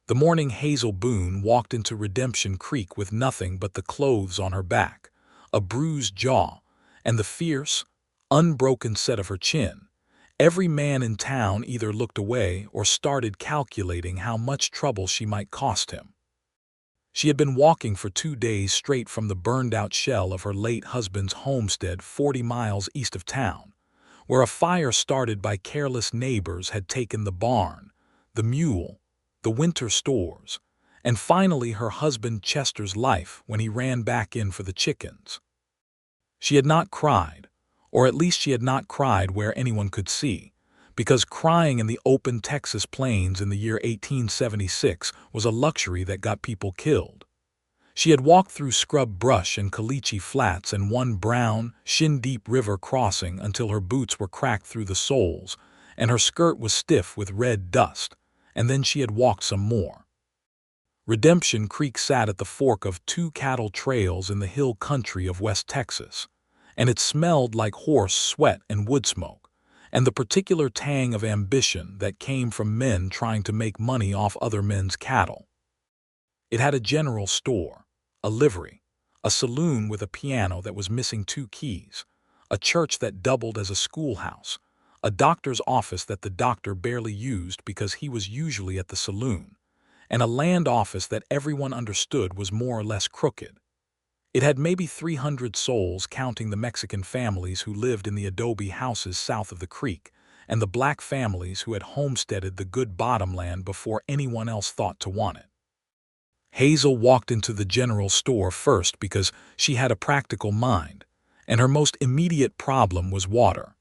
The morning Hazel Boone walked into Redemption Creek with nothing but the clothes on her back, a bruised jaw, and the fierce, unbroken set of her chin. Every man in town either looked away or started calculating how much trouble she might cost him. She had been walking for 2 days straight from the burned-out shell of her late husband's homestead 40 miles east of town, where a fire started by careless neighbors had taken the barn, the mule, the winter stores, and finally her husband Chester's life when he ran back in for the chickens. She had not cried, or at least she had not cried where anyone could see, because crying in the open Texas plains in the year 1876 was a luxury that got people killed. She had walked through scrub brush and caliche flats and one brown, shin-deep river crossing until her boots were cracked through the soles, and her skirt was stiff with red dust, and then she had walked some more. Redemption Creek sat at the fork of two cattle trails in the hill country of West Texas, and it smelled like horse sweat and wood smoke, and the particular tang of ambition that came from men trying to make money off other men's cattle. It had a general store, a livery, a saloon with a piano that was missing 2 keys, a church that doubled as a schoolhouse, a doctor's office that the doctor barely used because he was usually at the saloon, and a land office that everyone understood was more or less crooked. It had maybe 300 souls counting the Mexican families who lived in the adobe houses south of the creek, and the black families who had homesteaded the good bottomland before anyone else thought to want it. Hazel walked into the general store first because she had a practical mind, and her most immediate problem was water.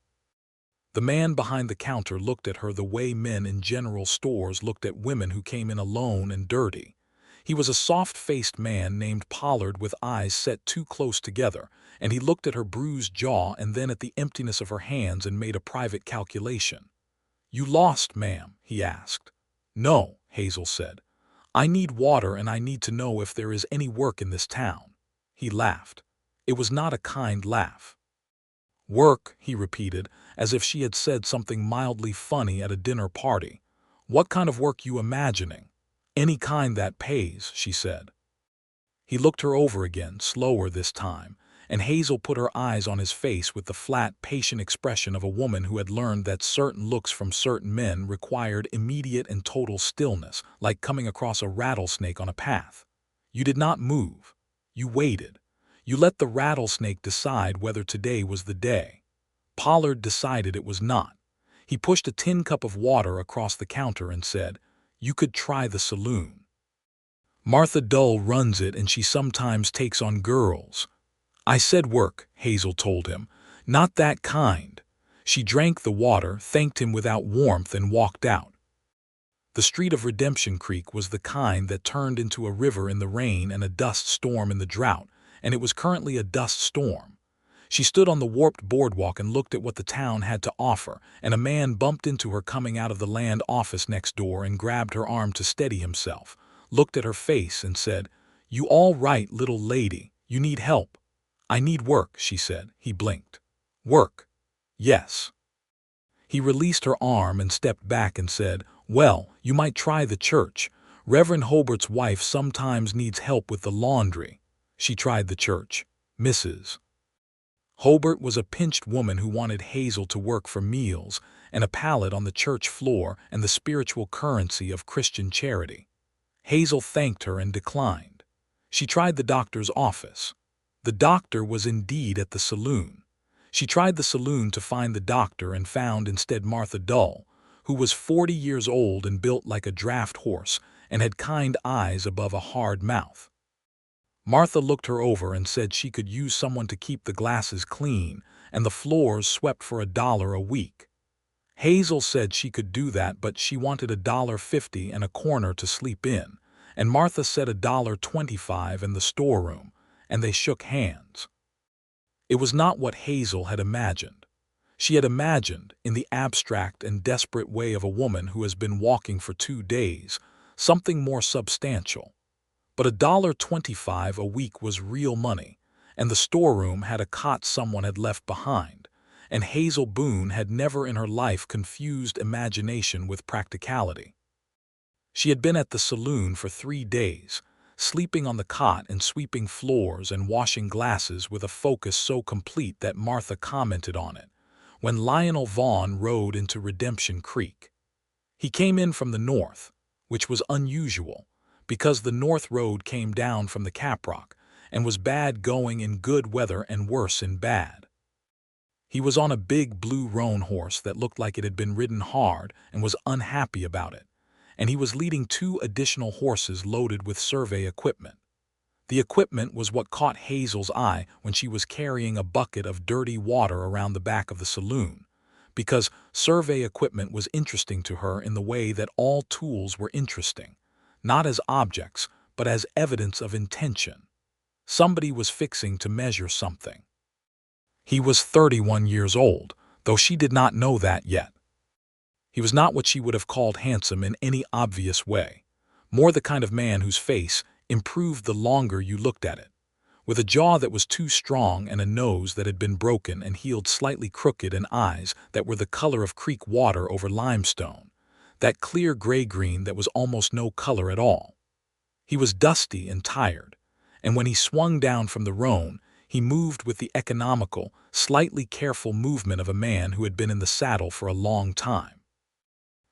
The man behind the counter looked at her the way men in general stores looked at women who came in alone and dirty. He was a soft-faced man named Pollard with eyes set too close together, and he looked at her bruised jaw and then at the emptiness of her hands and made a private calculation. "You lost, ma'am?" he asked. "No," Hazel said. "I need water and I need to know if there is any work in this town." He laughed. It was not a kind laugh. "Work," he repeated, as if she had said something mildly funny at a dinner party. "What kind of work you imagining?" "Any kind that pays," she said. He looked her over again, slower this time, and Hazel put her eyes on his face with the flat, patient expression of a woman who had learned that certain looks from certain men required immediate and total stillness, like coming across a rattlesnake on a path. You did not move. You waited. You let the rattlesnake decide whether today was the day. Pollard decided it was not. He pushed a tin cup of water across the counter and said, "You could try the saloon. Martha Dull runs it and she sometimes takes on girls." "I said work," Hazel told him. "Not that kind." She drank the water, thanked him without warmth, and walked out. The street of Redemption Creek was the kind that turned into a river in the rain and a dust storm in the drought, and it was currently a dust storm. She stood on the warped boardwalk and looked at what the town had to offer, and a man bumped into her coming out of the land office next door and grabbed her arm to steady himself, looked at her face and said, "You all right, little lady? You need help?" "I need work," she said. He blinked. "Work?" "Yes." He released her arm and stepped back and said, "Well, you might try the church. Reverend Hobart's wife sometimes needs help with the laundry." She tried the church. Mrs. Hobart was a pinched woman who wanted Hazel to work for meals and a pallet on the church floor and the spiritual currency of Christian charity. Hazel thanked her and declined. She tried the doctor's office. The doctor was indeed at the saloon. She tried the saloon to find the doctor and found instead Martha Dull, who was 40 years old and built like a draft horse and had kind eyes above a hard mouth. Martha looked her over and said she could use someone to keep the glasses clean and the floors swept for $1 a week. Hazel said she could do that, but she wanted $1.50 and a corner to sleep in, and Martha said $1.25 in the storeroom, and they shook hands. It was not what Hazel had imagined. She had imagined, in the abstract and desperate way of a woman who has been walking for 2 days, something more substantial. But $1.25 a week was real money, and the storeroom had a cot someone had left behind, and Hazel Boone had never in her life confused imagination with practicality. She had been at the saloon for 3 days, sleeping on the cot and sweeping floors and washing glasses with a focus so complete that Martha commented on it when Lionel Vaughn rode into Redemption Creek. He came in from the north, which was unusual, because the north road came down from the Caprock and was bad going in good weather and worse in bad. He was on a big blue roan horse that looked like it had been ridden hard and was unhappy about it, and he was leading 2 additional horses loaded with survey equipment. The equipment was what caught Hazel's eye when she was carrying a bucket of dirty water around the back of the saloon, because survey equipment was interesting to her in the way that all tools were interesting, not as objects, but as evidence of intention. Somebody was fixing to measure something. He was 31 years old, though she did not know that yet. He was not what she would have called handsome in any obvious way, more the kind of man whose face improved the longer you looked at it, with a jaw that was too strong and a nose that had been broken and healed slightly crooked and eyes that were the color of creek water over limestone, that clear gray-green that was almost no color at all. He was dusty and tired, and when he swung down from the roan, he moved with the economical, slightly careful movement of a man who had been in the saddle for a long time.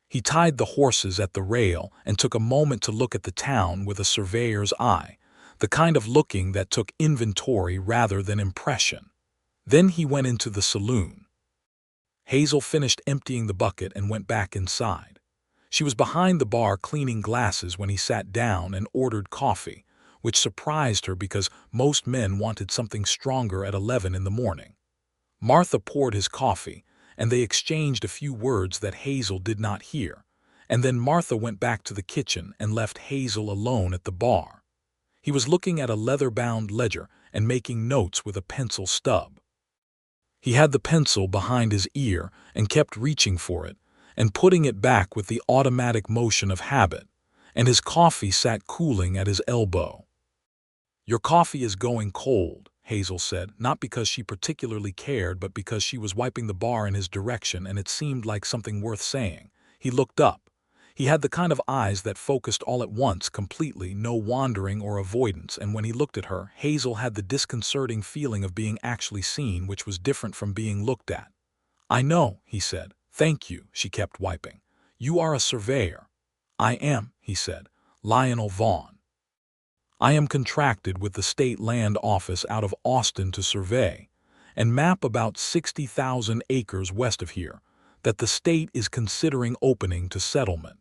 He tied the horses at the rail and took a moment to look at the town with a surveyor's eye, the kind of looking that took inventory rather than impression. Then he went into the saloon. Hazel finished emptying the bucket and went back inside. She was behind the bar cleaning glasses when he sat down and ordered coffee, which surprised her because most men wanted something stronger at 11 in the morning. Martha poured his coffee, and they exchanged a few words that Hazel did not hear, and then Martha went back to the kitchen and left Hazel alone at the bar. He was looking at a leather-bound ledger and making notes with a pencil stub. He had the pencil behind his ear and kept reaching for it and putting it back with the automatic motion of habit, and his coffee sat cooling at his elbow. "Your coffee is going cold," Hazel said, not because she particularly cared but because she was wiping the bar in his direction and it seemed like something worth saying. He looked up. He had the kind of eyes that focused all at once completely, no wandering or avoidance, and when he looked at her, Hazel had the disconcerting feeling of being actually seen, which was different from being looked at. "I know," he said. "Thank you," she kept wiping. "You are a surveyor." "I am," he said. "Lionel Vaughn. I am contracted with the State Land Office out of Austin to survey and map about 60,000 acres west of here that the state is considering opening to settlement."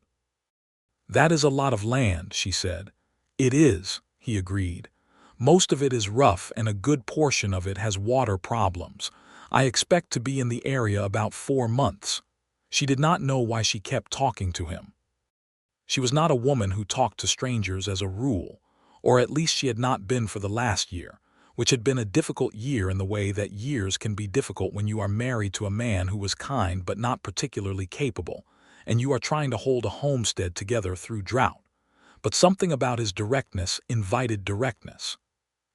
"That is a lot of land," she said. "It is," he agreed. "Most of it is rough and a good portion of it has water problems. I expect to be in the area about 4 months." She did not know why she kept talking to him. She was not a woman who talked to strangers as a rule, or at least she had not been for the last year, which had been a difficult year in the way that years can be difficult when you are married to a man who was kind but not particularly capable, and you are trying to hold a homestead together through drought. But something about his directness invited directness.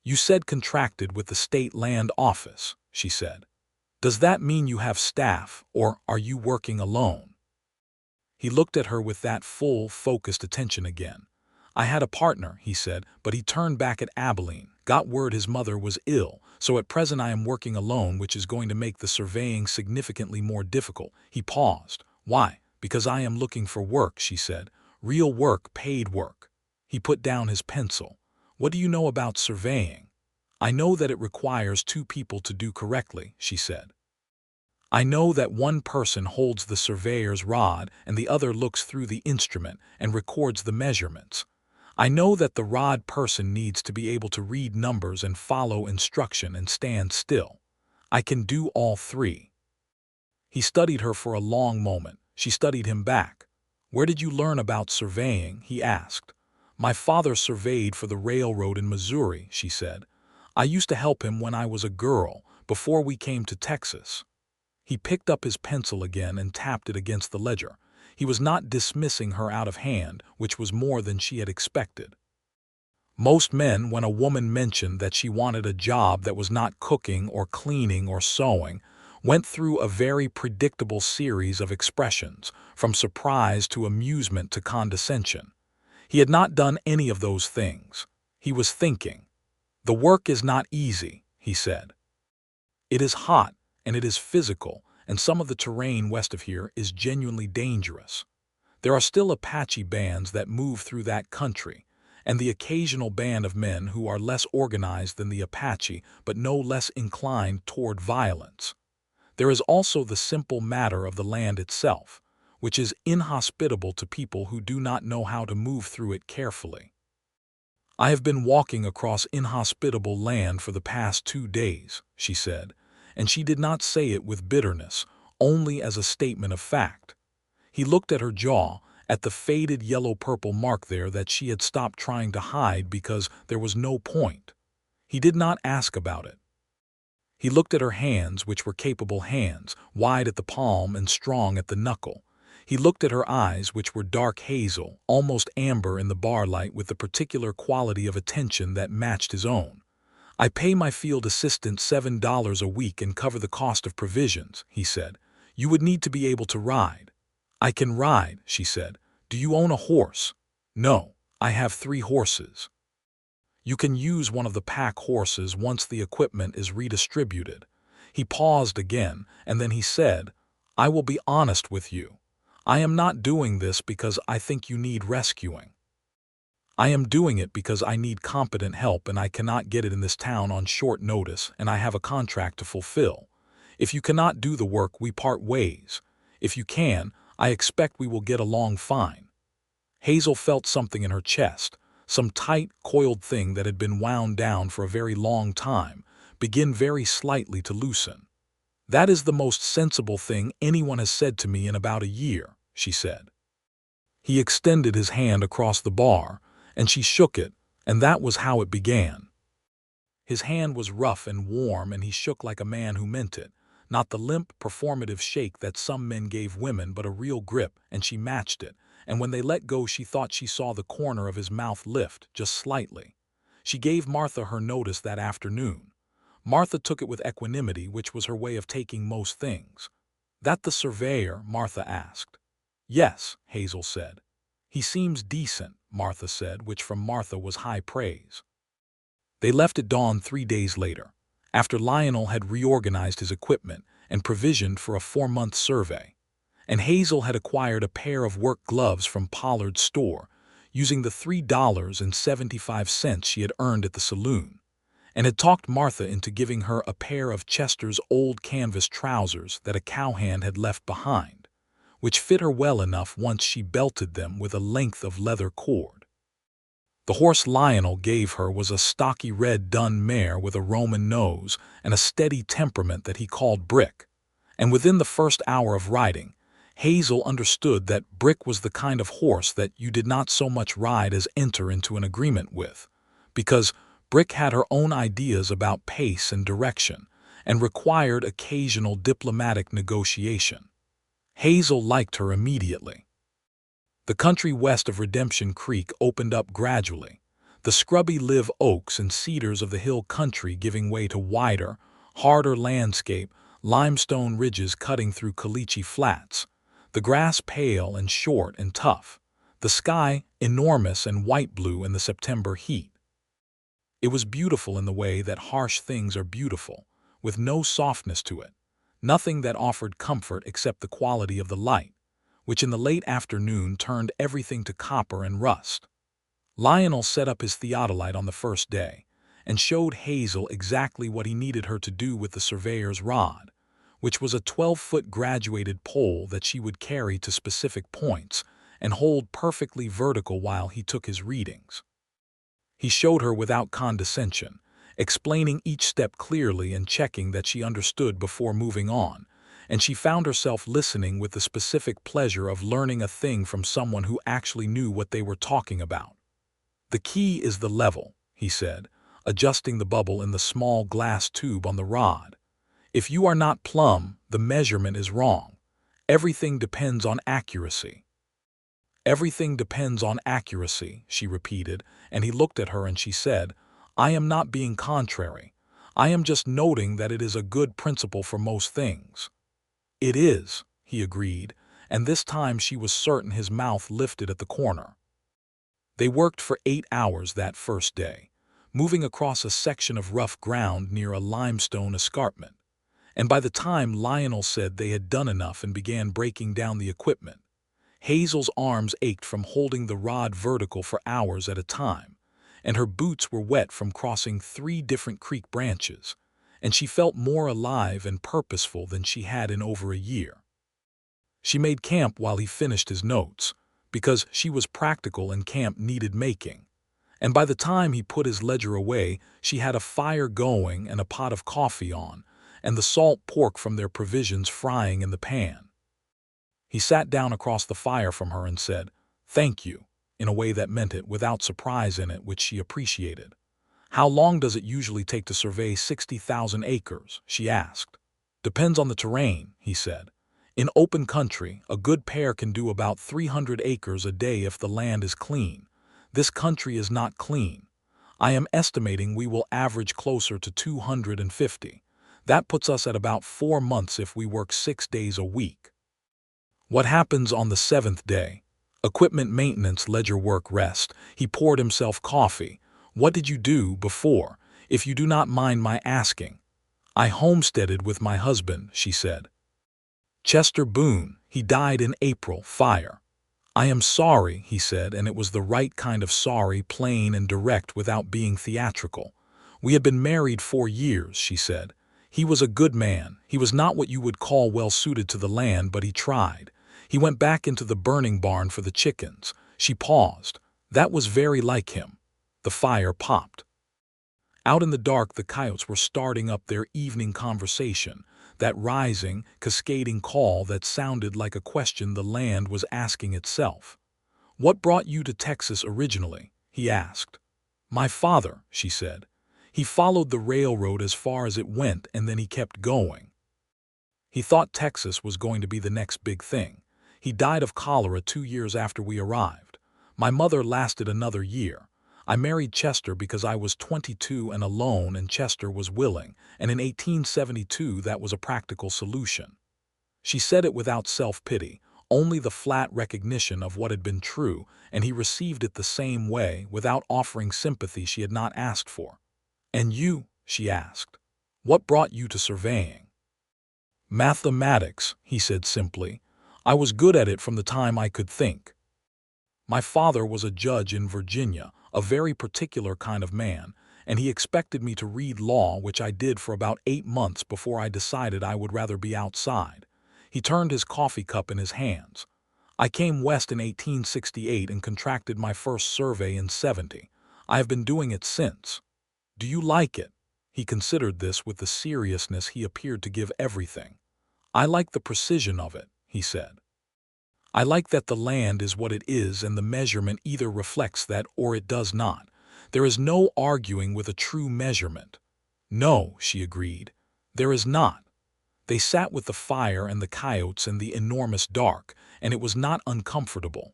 "You said contracted with the State Land Office," she said. "Does that mean you have staff, or are you working alone?" He looked at her with that full, focused attention again. "I had a partner," he said, "but he turned back at Abilene, got word his mother was ill, so at present I am working alone, which is going to make the surveying significantly more difficult." He paused. "Why?" "Because I am looking for work," she said. "Real work, paid work." He put down his pencil. "What do you know about surveying?" "I know that it requires 2 people to do correctly," she said. "I know that one person holds the surveyor's rod and the other looks through the instrument and records the measurements. I know that the rod person needs to be able to read numbers and follow instruction and stand still. I can do all 3. He studied her for a long moment. She studied him back. "Where did you learn about surveying?" he asked. "My father surveyed for the railroad in Missouri," she said. "I used to help him when I was a girl, before we came to Texas." He picked up his pencil again and tapped it against the ledger. He was not dismissing her out of hand, which was more than she had expected. Most men, when a woman mentioned that she wanted a job that was not cooking or cleaning or sewing, went through a very predictable series of expressions, from surprise to amusement to condescension. He had not done any of those things. He was thinking. "The work is not easy," he said. "It is hot, and it is physical, and some of the terrain west of here is genuinely dangerous. There are still Apache bands that move through that country, and the occasional band of men who are less organized than the Apache but no less inclined toward violence. There is also the simple matter of the land itself, which is inhospitable to people who do not know how to move through it carefully. I have been walking across inhospitable land for the past 2 days," she said, and she did not say it with bitterness, only as a statement of fact. He looked at her jaw, at the faded yellow-purple mark there that she had stopped trying to hide because there was no point. He did not ask about it. He looked at her hands, which were capable hands, wide at the palm and strong at the knuckle. He looked at her eyes, which were dark hazel, almost amber in the bar light, with the particular quality of attention that matched his own. "I pay my field assistant $7 a week and cover the cost of provisions," he said. "You would need to be able to ride." "I can ride," she said. "Do you own a horse?" "No, I have 3 horses." "You can use one of the pack horses once the equipment is redistributed." He paused again, and then he said, "I will be honest with you. I am not doing this because I think you need rescuing. I am doing it because I need competent help and I cannot get it in this town on short notice and I have a contract to fulfill. If you cannot do the work, we part ways. If you can, I expect we will get along fine." Hazel felt something in her chest, some tight, coiled thing that had been wound down for a very long time, begin very slightly to loosen. "That is the most sensible thing anyone has said to me in about a year," she said. He extended his hand across the bar, and she shook it, and that was how it began. His hand was rough and warm, and he shook like a man who meant it, not the limp, performative shake that some men gave women, but a real grip, and she matched it, and when they let go she thought she saw the corner of his mouth lift, just slightly. She gave Martha her notice that afternoon. Martha took it with equanimity, which was her way of taking most things. "That the surveyor?" Martha asked. "Yes," Hazel said. "He seems decent," Martha said, which from Martha was high praise. They left at dawn 3 days later, after Lionel had reorganized his equipment and provisioned for a 4-month survey, and Hazel had acquired a pair of work gloves from Pollard's store, using the $3.75 she had earned at the saloon, and had talked Martha into giving her a pair of Chester's old canvas trousers that a cowhand had left behind, which fit her well enough once she belted them with a length of leather cord. The horse Lionel gave her was a stocky red dun mare with a Roman nose and a steady temperament that he called Brick, and within the first hour of riding, Hazel understood that Brick was the kind of horse that you did not so much ride as enter into an agreement with, because Brick had her own ideas about pace and direction, and required occasional diplomatic negotiation. Hazel liked her immediately. The country west of Redemption Creek opened up gradually, the scrubby live oaks and cedars of the hill country giving way to wider, harder landscape, limestone ridges cutting through caliche flats, the grass pale and short and tough, the sky enormous and white-blue in the September heat. It was beautiful in the way that harsh things are beautiful, with no softness to it, nothing that offered comfort except the quality of the light, which in the late afternoon turned everything to copper and rust. Lionel set up his theodolite on the first day, and showed Hazel exactly what he needed her to do with the surveyor's rod, which was a 12-foot graduated pole that she would carry to specific points and hold perfectly vertical while he took his readings. He showed her without condescension, explaining each step clearly and checking that she understood before moving on, and she found herself listening with the specific pleasure of learning a thing from someone who actually knew what they were talking about. "The key is the level," he said, adjusting the bubble in the small glass tube on the rod. "If you are not plumb, the measurement is wrong. Everything depends on accuracy." "Everything depends on accuracy," she repeated, and he looked at her and she said, "I am not being contrary. I am just noting that it is a good principle for most things." "It is," he agreed, and this time she was certain his mouth lifted at the corner. They worked for 8 hours that first day, moving across a section of rough ground near a limestone escarpment. And by the time Lionel said they had done enough and began breaking down the equipment, Hazel's arms ached from holding the rod vertical for hours at a time, and her boots were wet from crossing 3 different creek branches, and she felt more alive and purposeful than she had in over a year. She made camp while he finished his notes, because she was practical and camp needed making. And by the time he put his ledger away, she had a fire going and a pot of coffee on, and the salt pork from their provisions frying in the pan. He sat down across the fire from her and said, "Thank you," in a way that meant it without surprise in it, which she appreciated. "How long does it usually take to survey 60,000 acres?" she asked. "Depends on the terrain," he said. "In open country, a good pair can do about 300 acres a day if the land is clean. This country is not clean. I am estimating we will average closer to 250. That puts us at about 4 months if we work 6 days a week." What happens on the 7th day? Equipment maintenance, ledger work, rest. He poured himself coffee. "What did you do before, if you do not mind my asking?" "I homesteaded with my husband," she said. "Chester Boone, he died in April, fire." "I am sorry," he said, and it was the right kind of sorry, plain and direct without being theatrical. "We had been married 4 years," she said. "He was a good man. He was not what you would call well suited to the land, but he tried. He went back into the burning barn for the chickens." She paused. "That was very like him." The fire popped. Out in the dark, the coyotes were starting up their evening conversation, that rising, cascading call that sounded like a question the land was asking itself. "What brought you to Texas originally?" he asked. "My father," she said. "He followed the railroad as far as it went, and then he kept going. He thought Texas was going to be the next big thing. He died of cholera 2 years after we arrived. My mother lasted another year. I married Chester because I was 22 and alone, and Chester was willing, and in 1872 that was a practical solution." She said it without self-pity, only the flat recognition of what had been true, and he received it the same way, without offering sympathy she had not asked for. "And you?" she asked. "What brought you to surveying?" "Mathematics," he said simply. "I was good at it from the time I could think. My father was a judge in Virginia, a very particular kind of man, and he expected me to read law, which I did for about 8 months before I decided I would rather be outside." He turned his coffee cup in his hands. "I came west in 1868 and contracted my first survey in 70. I have been doing it since." "Do you like it?" He considered this with the seriousness he appeared to give everything. "I like the precision of it," he said. "I like that the land is what it is and the measurement either reflects that or it does not. There is no arguing with a true measurement." "No," she agreed, "there is not." They sat with the fire and the coyotes in the enormous dark, and it was not uncomfortable.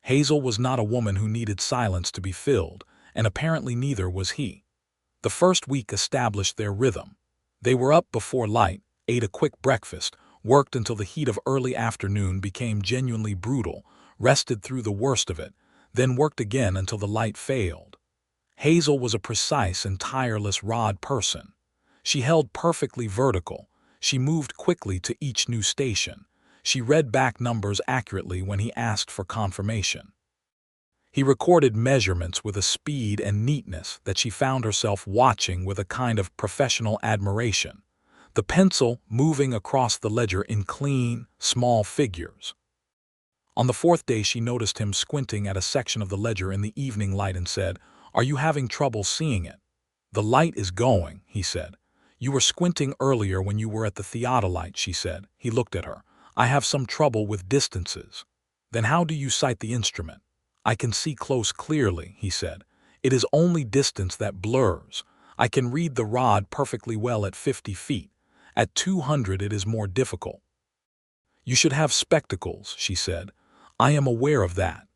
Hazel was not a woman who needed silence to be filled, and apparently neither was he. The first week established their rhythm. They were up before light, ate a quick breakfast, worked until the heat of early afternoon became genuinely brutal, rested through the worst of it, then worked again until the light failed. Hazel was a precise and tireless rod person. She held perfectly vertical. She moved quickly to each new station. She read back numbers accurately when he asked for confirmation. He recorded measurements with a speed and neatness that she found herself watching with a kind of professional admiration, the pencil moving across the ledger in clean, small figures. On the 4th day she noticed him squinting at a section of the ledger in the evening light and said, "Are you having trouble seeing it?" "The light is going," he said. "You were squinting earlier when you were at the theodolite," she said. He looked at her. "I have some trouble with distances." "Then how do you sight the instrument?" "I can see close clearly," he said. "It is only distance that blurs. I can read the rod perfectly well at 50 feet. At 200 it is more difficult." "You should have spectacles," she said. "I am aware of that.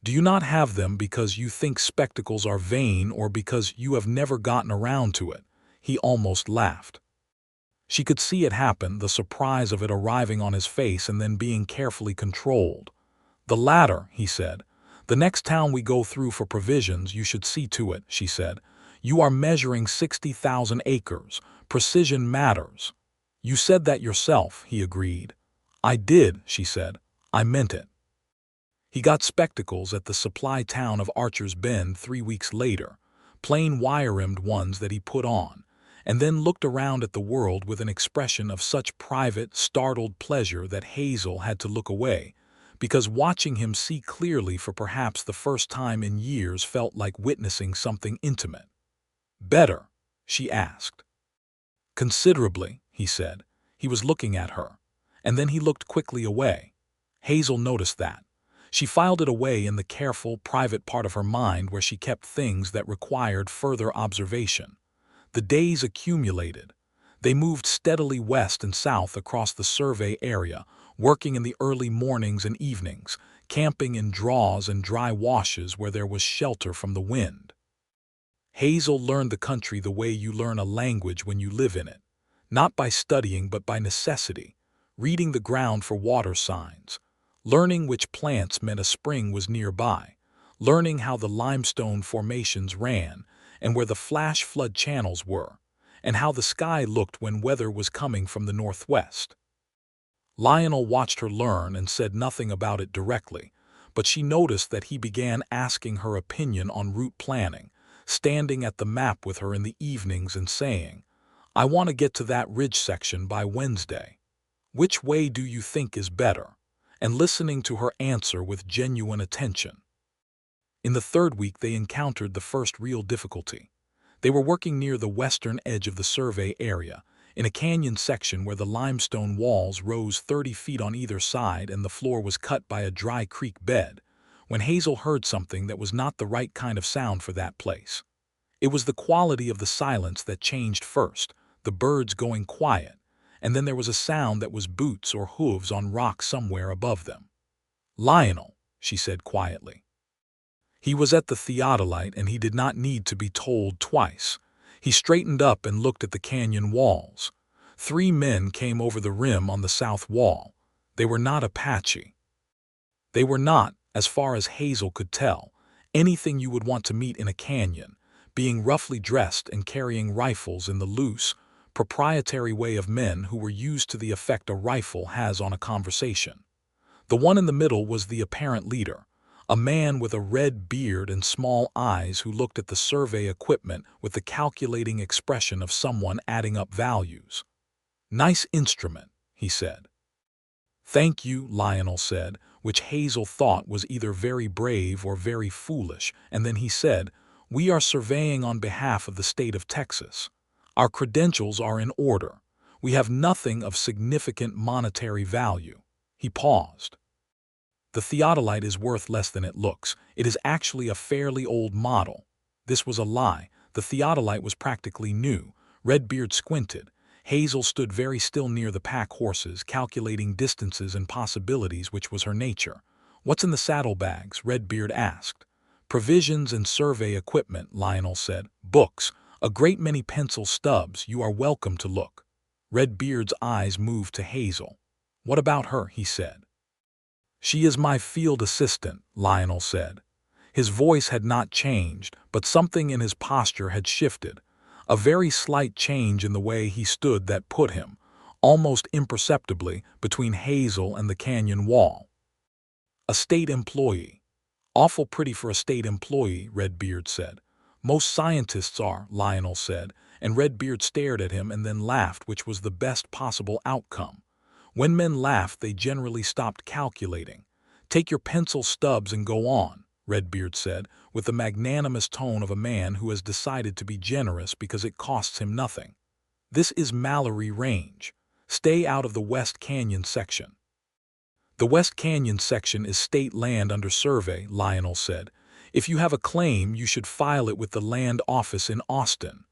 Do you not have them because you think spectacles are vain or because you have never gotten around to it?" He almost laughed. She could see it happen, the surprise of it arriving on his face and then being carefully controlled. "The latter," he said. "The next town we go through for provisions, you should see to it," she said. "You are measuring 60,000 acres. Precision matters." "You said that yourself," he agreed. "I did," she said. "I meant it." He got spectacles at the supply town of Archer's Bend 3 weeks later, plain wire-rimmed ones that he put on, and then looked around at the world with an expression of such private, startled pleasure that Hazel had to look away, because watching him see clearly for perhaps the first time in years felt like witnessing something intimate. "Better?" she asked. "Considerably," he said. He was looking at her, and then he looked quickly away. Hazel noticed that. She filed it away in the careful, private part of her mind where she kept things that required further observation. The days accumulated. They moved steadily west and south across the survey area, working in the early mornings and evenings, camping in draws and dry washes where there was shelter from the wind. Hazel learned the country the way you learn a language when you live in it, not by studying but by necessity, reading the ground for water signs, learning which plants meant a spring was nearby, learning how the limestone formations ran and where the flash flood channels were, and how the sky looked when weather was coming from the northwest. Lionel watched her learn and said nothing about it directly, but she noticed that he began asking her opinion on route planning, standing at the map with her in the evenings and saying, "I want to get to that ridge section by Wednesday. Which way do you think is better?" and listening to her answer with genuine attention. In the third week they encountered the first real difficulty. They were working near the western edge of the survey area, in a canyon section where the limestone walls rose 30 feet on either side and the floor was cut by a dry creek bed, when Hazel heard something that was not the right kind of sound for that place. It was the quality of the silence that changed first, the birds going quiet, and then there was a sound that was boots or hooves on rock somewhere above them. "Lionel," she said quietly. He was at the theodolite and he did not need to be told twice. He straightened up and looked at the canyon walls. 3 men came over the rim on the south wall. They were not Apache. They were not, as far as Hazel could tell, anything you would want to meet in a canyon, being roughly dressed and carrying rifles in the loose, proprietary way of men who were used to the effect a rifle has on a conversation. The one in the middle was the apparent leader, a man with a red beard and small eyes who looked at the survey equipment with the calculating expression of someone adding up values. "Nice instrument," he said. "Thank you," Lionel said, which Hazel thought was either very brave or very foolish, and then he said, "We are surveying on behalf of the state of Texas. Our credentials are in order. We have nothing of significant monetary value." He paused. "The theodolite is worth less than it looks. It is actually a fairly old model." This was a lie. The theodolite was practically new. Redbeard squinted. Hazel stood very still near the pack horses, calculating distances and possibilities, which was her nature. "What's in the saddlebags?" Redbeard asked. "Provisions and survey equipment," Lionel said. "Books. A great many pencil stubs. You are welcome to look." Redbeard's eyes moved to Hazel. "What about her?" he said. "She is my field assistant," Lionel said. His voice had not changed, but something in his posture had shifted. A very slight change in the way he stood that put him, almost imperceptibly, between Hazel and the canyon wall. "A state employee." "Awful pretty for a state employee," Redbeard said. "Most scientists are," Lionel said, and Redbeard stared at him and then laughed, which was the best possible outcome. When men laughed, they generally stopped calculating. "Take your pencil stubs and go on," Redbeard said, with the magnanimous tone of a man who has decided to be generous because it costs him nothing. "This is Mallory Range. Stay out of the West Canyon section." "The West Canyon section is state land under survey," Lionel said. "If you have a claim, you should file it with the land office in Austin."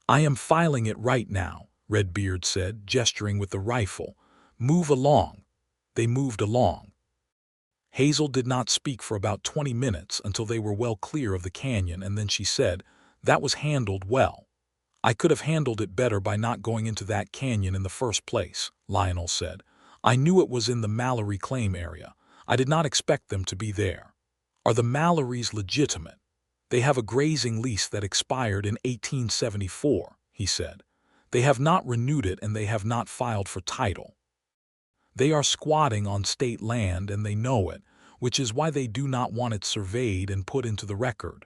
"I am filing it right now," Redbeard said, gesturing with the rifle. "Move along." They moved along. Hazel did not speak for about 20 minutes until they were well clear of the canyon, and then she said, "That was handled well." "I could have handled it better by not going into that canyon in the first place," Lionel said. "I knew it was in the Mallory claim area. I did not expect them to be there." Are the Mallorys legitimate? They have a grazing lease that expired in 1874, he said. They have not renewed it and they have not filed for title. They are squatting on state land and they know it, which is why they do not want it surveyed and put into the record.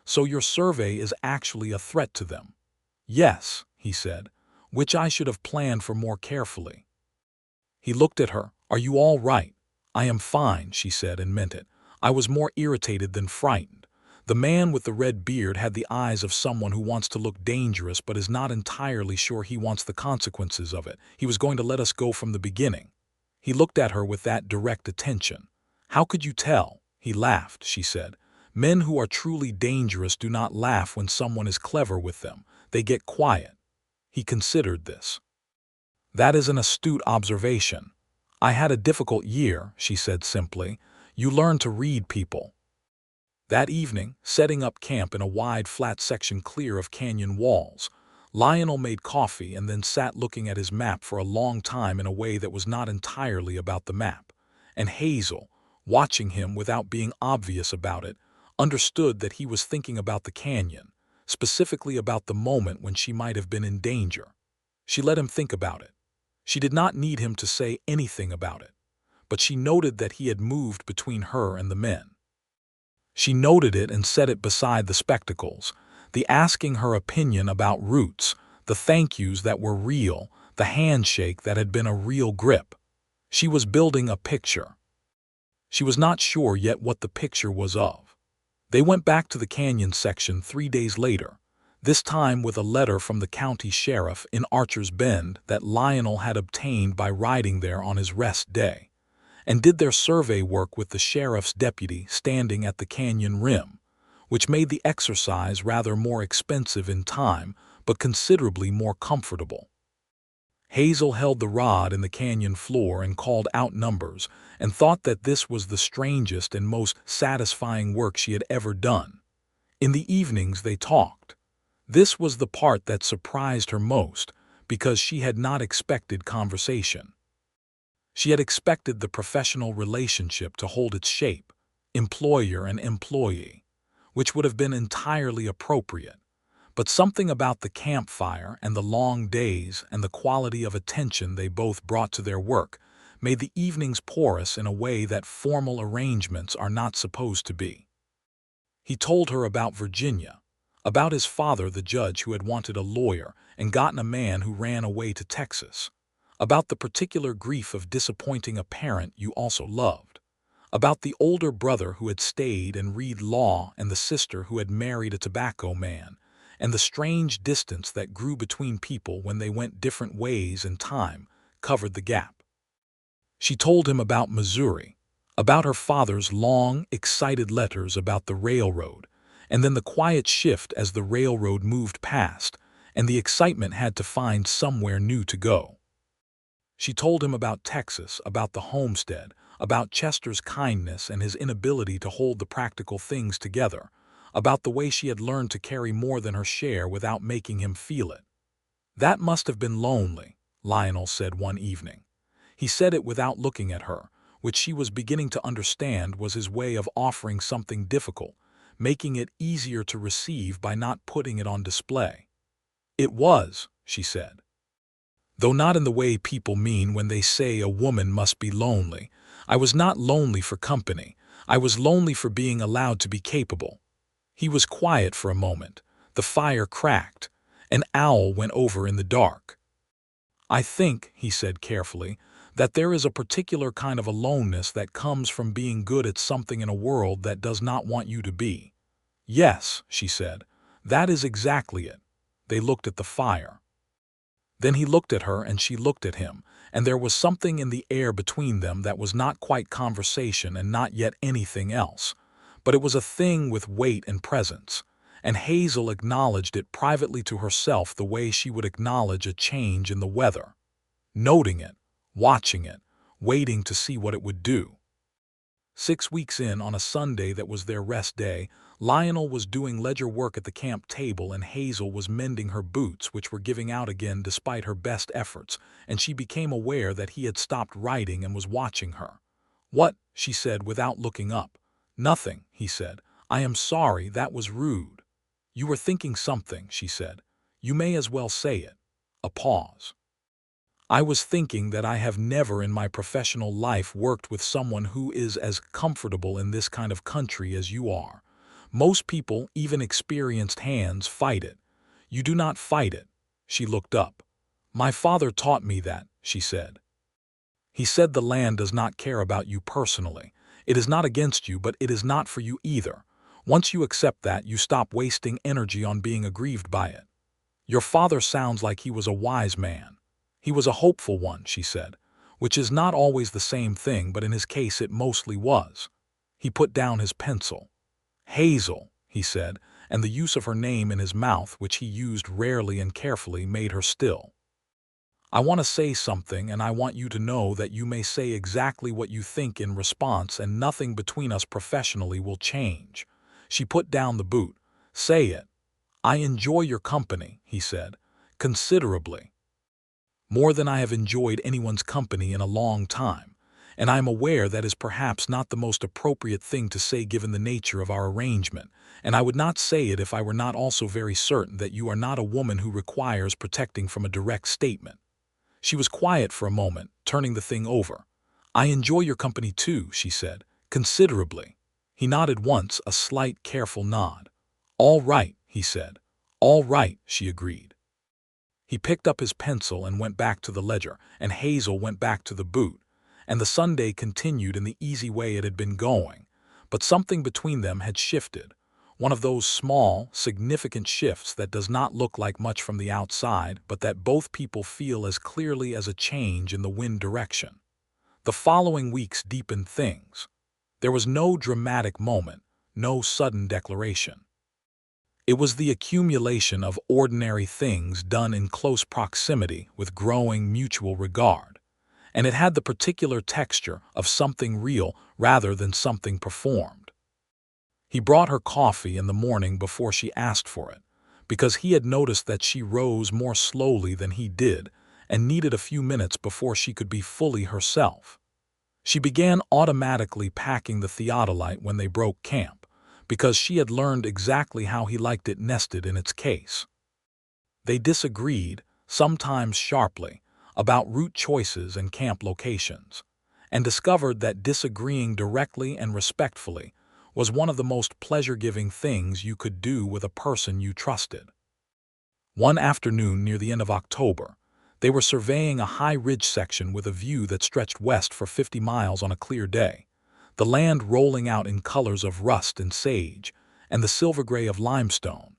So your survey is actually a threat to them. Yes, he said, which I should have planned for more carefully. He looked at her. Are you all right? I am fine, she said, and meant it. I was more irritated than frightened. The man with the red beard had the eyes of someone who wants to look dangerous but is not entirely sure he wants the consequences of it. He was going to let us go from the beginning. He looked at her with that direct attention. How could you tell? He laughed, she said. Men who are truly dangerous do not laugh when someone is clever with them. They get quiet. He considered this. That is an astute observation. I had a difficult year, she said simply. You learn to read people. That evening, setting up camp in a wide flat section clear of canyon walls, Lionel made coffee and then sat looking at his map for a long time in a way that was not entirely about the map. And Hazel, watching him without being obvious about it, understood that he was thinking about the canyon, specifically about the moment when she might have been in danger. She let him think about it. She did not need him to say anything about it, but she noted that he had moved between her and the men. She noted it and set it beside the spectacles, the asking her opinion about roots, the thank yous that were real, the handshake that had been a real grip. She was building a picture. She was not sure yet what the picture was of. They went back to the canyon section 3 days later, this time with a letter from the county sheriff in Archer's Bend that Lionel had obtained by riding there on his rest day, and did their survey work with the sheriff's deputy standing at the canyon rim, which made the exercise rather more expensive in time but considerably more comfortable. Hazel held the rod in the canyon floor and called out numbers and thought that this was the strangest and most satisfying work she had ever done. In the evenings they talked. This was the part that surprised her most because she had not expected conversation. She had expected the professional relationship to hold its shape, employer and employee, which would have been entirely appropriate. But something about the campfire and the long days and the quality of attention they both brought to their work made the evenings porous in a way that formal arrangements are not supposed to be. He told her about Virginia, about his father, the judge who had wanted a lawyer and gotten a man who ran away to Texas, about the particular grief of disappointing a parent you also loved, about the older brother who had stayed and read law and the sister who had married a tobacco man, and the strange distance that grew between people when they went different ways and time covered the gap. She told him about Missouri, about her father's long, excited letters about the railroad, and then the quiet shift as the railroad moved past, and the excitement had to find somewhere new to go. She told him about Texas, about the homestead, about Chester's kindness and his inability to hold the practical things together, about the way she had learned to carry more than her share without making him feel it. That must have been lonely, Lionel said one evening. He said it without looking at her, which she was beginning to understand was his way of offering something difficult, making it easier to receive by not putting it on display. It was, she said. Though not in the way people mean when they say a woman must be lonely. I was not lonely for company. I was lonely for being allowed to be capable. He was quiet for a moment. The fire cracked. An owl went over in the dark. I think, he said carefully, that there is a particular kind of aloneness that comes from being good at something in a world that does not want you to be. Yes, she said, that is exactly it. They looked at the fire. Then he looked at her and she looked at him, and there was something in the air between them that was not quite conversation and not yet anything else, but it was a thing with weight and presence, and Hazel acknowledged it privately to herself the way she would acknowledge a change in the weather, noting it, watching it, waiting to see what it would do. 6 weeks in, on a Sunday that was their rest day, Lionel was doing ledger work at the camp table and Hazel was mending her boots, which were giving out again despite her best efforts, and she became aware that he had stopped writing and was watching her. "What?" she said without looking up. Nothing, he said. I am sorry, that was rude. You were thinking something, she said. You may as well say it. A pause. I was thinking that I have never in my professional life worked with someone who is as comfortable in this kind of country as you are. Most people, even experienced hands, fight it. You do not fight it. She looked up. My father taught me that, she said. He said the land does not care about you personally. It is not against you, but it is not for you either. Once you accept that, you stop wasting energy on being aggrieved by it. Your father sounds like he was a wise man. He was a hopeful one, she said, which is not always the same thing, but in his case it mostly was. He put down his pencil. Hazel, he said, and the use of her name in his mouth, which he used rarely and carefully, made her still. I want to say something, and I want you to know that you may say exactly what you think in response, and nothing between us professionally will change. She put down the boot. Say it. I enjoy your company, he said, considerably. More than I have enjoyed anyone's company in a long time, and I am aware that is perhaps not the most appropriate thing to say given the nature of our arrangement, and I would not say it if I were not also very certain that you are not a woman who requires protecting from a direct statement. She was quiet for a moment, turning the thing over. I enjoy your company too, she said, considerably. He nodded once, a slight, careful nod. All right, he said. All right, she agreed. He picked up his pencil and went back to the ledger, and Hazel went back to the boot, and the Sunday continued in the easy way it had been going. But something between them had shifted. One of those small, significant shifts that does not look like much from the outside, but that both people feel as clearly as a change in the wind direction. The following weeks deepened things. There was no dramatic moment, no sudden declaration. It was the accumulation of ordinary things done in close proximity with growing mutual regard, and it had the particular texture of something real rather than something performed. He brought her coffee in the morning before she asked for it, because he had noticed that she rose more slowly than he did and needed a few minutes before she could be fully herself. She began automatically packing the theodolite when they broke camp, because she had learned exactly how he liked it nested in its case. They disagreed, sometimes sharply, about route choices and camp locations, and discovered that disagreeing directly and respectfully was one of the most pleasure-giving things you could do with a person you trusted. One afternoon near the end of October, they were surveying a high ridge section with a view that stretched west for 50 miles on a clear day, the land rolling out in colors of rust and sage and the silver gray of limestone,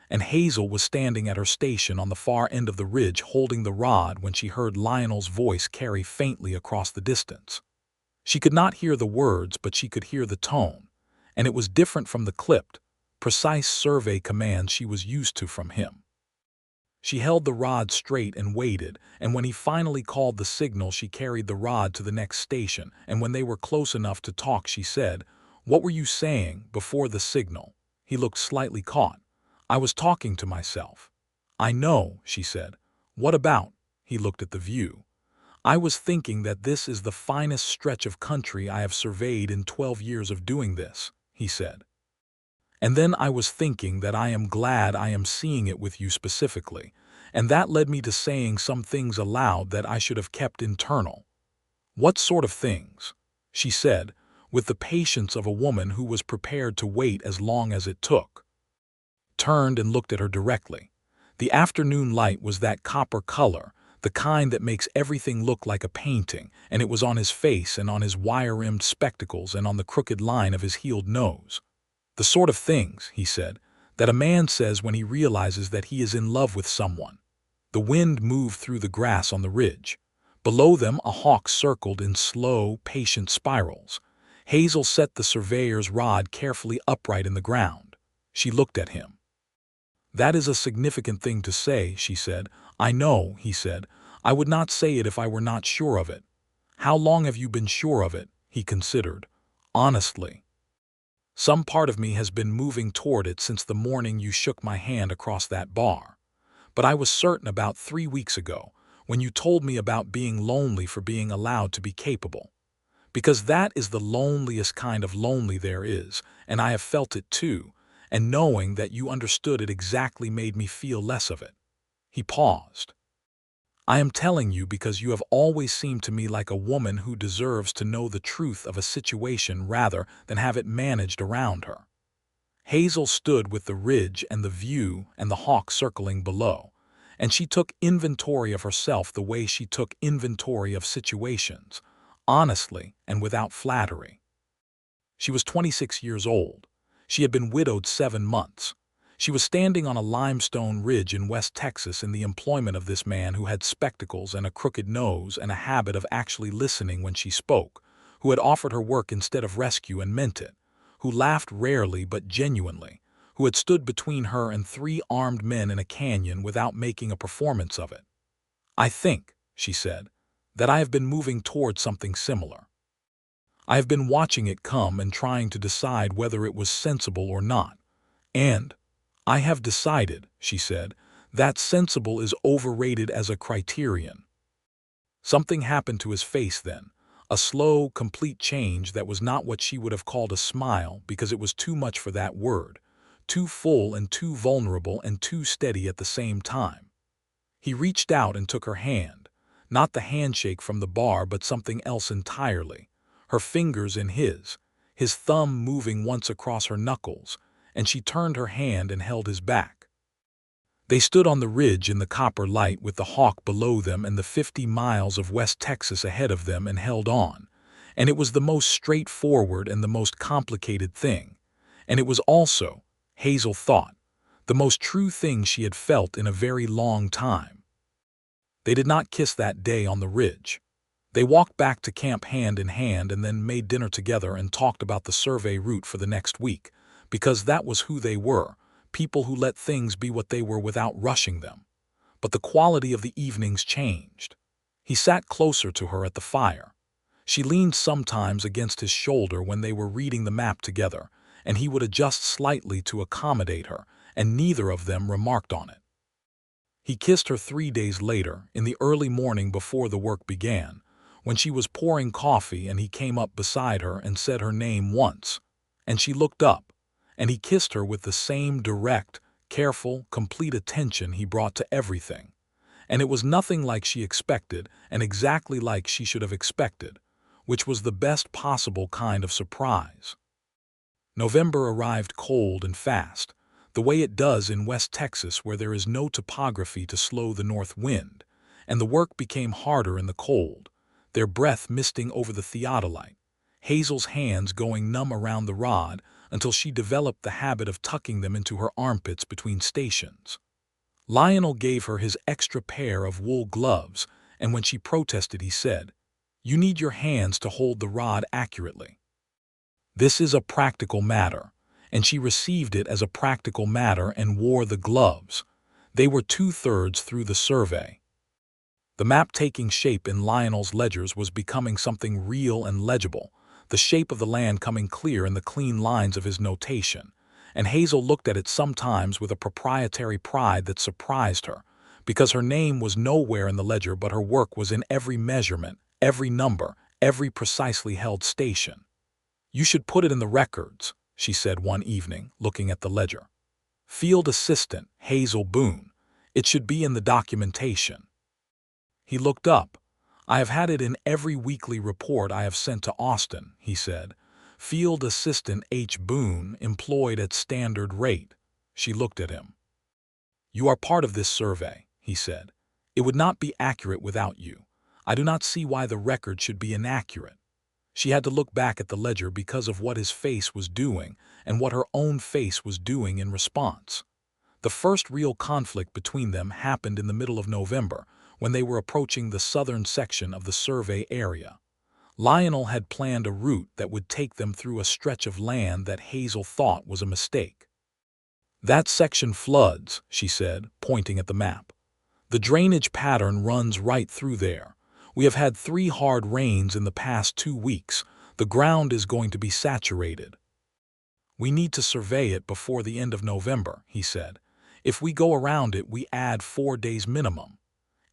and Hazel was standing at her station on the far end of the ridge holding the rod when she heard Lionel's voice carry faintly across the distance. She could not hear the words, but she could hear the tone, and it was different from the clipped, precise survey commands she was used to from him. She held the rod straight and waited, and when he finally called the signal she carried the rod to the next station, and when they were close enough to talk she said, "What were you saying before the signal?" He looked slightly caught. "I was talking to myself." "I know," she said. "What about?" He looked at the view. "I was thinking that this is the finest stretch of country I have surveyed in 12 years of doing this," he said. "And then I was thinking that I am glad I am seeing it with you specifically, and that led me to saying some things aloud that I should have kept internal." "What sort of things?" she said, with the patience of a woman who was prepared to wait as long as it took. Turned and looked at her directly. The afternoon light was that copper color, the kind that makes everything look like a painting, and it was on his face and on his wire-rimmed spectacles and on the crooked line of his heeled nose. "The sort of things," he said, "that a man says when he realizes that he is in love with someone." The wind moved through the grass on the ridge. Below them a hawk circled in slow, patient spirals. Hazel set the surveyor's rod carefully upright in the ground. She looked at him. "That is a significant thing to say," she said. "I know," he said. "I would not say it if I were not sure of it." "How long have you been sure of it?" he considered. "Honestly. Some part of me has been moving toward it since the morning you shook my hand across that bar. But I was certain about 3 weeks ago, when you told me about being lonely for being allowed to be capable. because that is the loneliest kind of lonely there is, and I have felt it too, and knowing that you understood it exactly made me feel less of it." He paused. "I am telling you because you have always seemed to me like a woman who deserves to know the truth of a situation rather than have it managed around her." Hazel stood with the ridge and the view and the hawk circling below, and she took inventory of herself the way she took inventory of situations, honestly and without flattery. She was 26 years old. She had been widowed 7 months. She was standing on a limestone ridge in West Texas in the employment of this man who had spectacles and a crooked nose and a habit of actually listening when she spoke, who had offered her work instead of rescue and meant it, who laughed rarely but genuinely, who had stood between her and 3 armed men in a canyon without making a performance of it. "I think," she said, "that I have been moving toward something similar. I have been watching it come and trying to decide whether it was sensible or not. And I have decided," she said, "that sensible is overrated as a criterion." Something happened to his face then, a slow, complete change that was not what she would have called a smile because it was too much for that word, too full and too vulnerable and too steady at the same time. He reached out and took her hand, not the handshake from the bar but something else entirely, her fingers in his thumb moving once across her knuckles, and she turned her hand and held his back. They stood on the ridge in the copper light with the hawk below them and the 50 miles of West Texas ahead of them and held on, and it was the most straightforward and the most complicated thing, and it was also, Hazel thought, the most true thing she had felt in a very long time. They did not kiss that day on the ridge. They walked back to camp hand in hand and then made dinner together and talked about the survey route for the next week, because that was who they were, people who let things be what they were without rushing them. But the quality of the evenings changed. He sat closer to her at the fire. She leaned sometimes against his shoulder when they were reading the map together, and he would adjust slightly to accommodate her, and neither of them remarked on it. He kissed her 3 days later, in the early morning before the work began, when she was pouring coffee and he came up beside her and said her name once, and she looked up, and he kissed her with the same direct, careful, complete attention he brought to everything. And it was nothing like she expected and exactly like she should have expected, which was the best possible kind of surprise. November arrived cold and fast, the way it does in West Texas where there is no topography to slow the north wind, and the work became harder in the cold, their breath misting over the theodolite, Hazel's hands going numb around the rod until she developed the habit of tucking them into her armpits between stations. Lionel gave her his extra pair of wool gloves, and when she protested he said, "You need your hands to hold the rod accurately. This is a practical matter," and she received it as a practical matter and wore the gloves. They were 2/3 through the survey. The map taking shape in Lionel's ledgers was becoming something real and legible, the shape of the land coming clear in the clean lines of his notation, and Hazel looked at it sometimes with a proprietary pride that surprised her, because her name was nowhere in the ledger but her work was in every measurement, every number, every precisely held station. "You should put it in the records," she said one evening, looking at the ledger. "Field Assistant, Hazel Boone. It should be in the documentation." He looked up. "I have had it in every weekly report I have sent to Austin," he said. "Field Assistant H. Boone, employed at standard rate." She looked at him. "You are part of this survey," he said. "It would not be accurate without you. I do not see why the record should be inaccurate." She had to look back at the ledger because of what his face was doing and what her own face was doing in response. The first real conflict between them happened in the middle of November, when they were approaching the southern section of the survey area. Lionel had planned a route that would take them through a stretch of land that Hazel thought was a mistake. "That section floods," she said, pointing at the map. "The drainage pattern runs right through there. We have had 3 hard rains in the past 2 weeks. The ground is going to be saturated. We need to survey it before the end of November," he said. "If we go around it, we add 4 days minimum.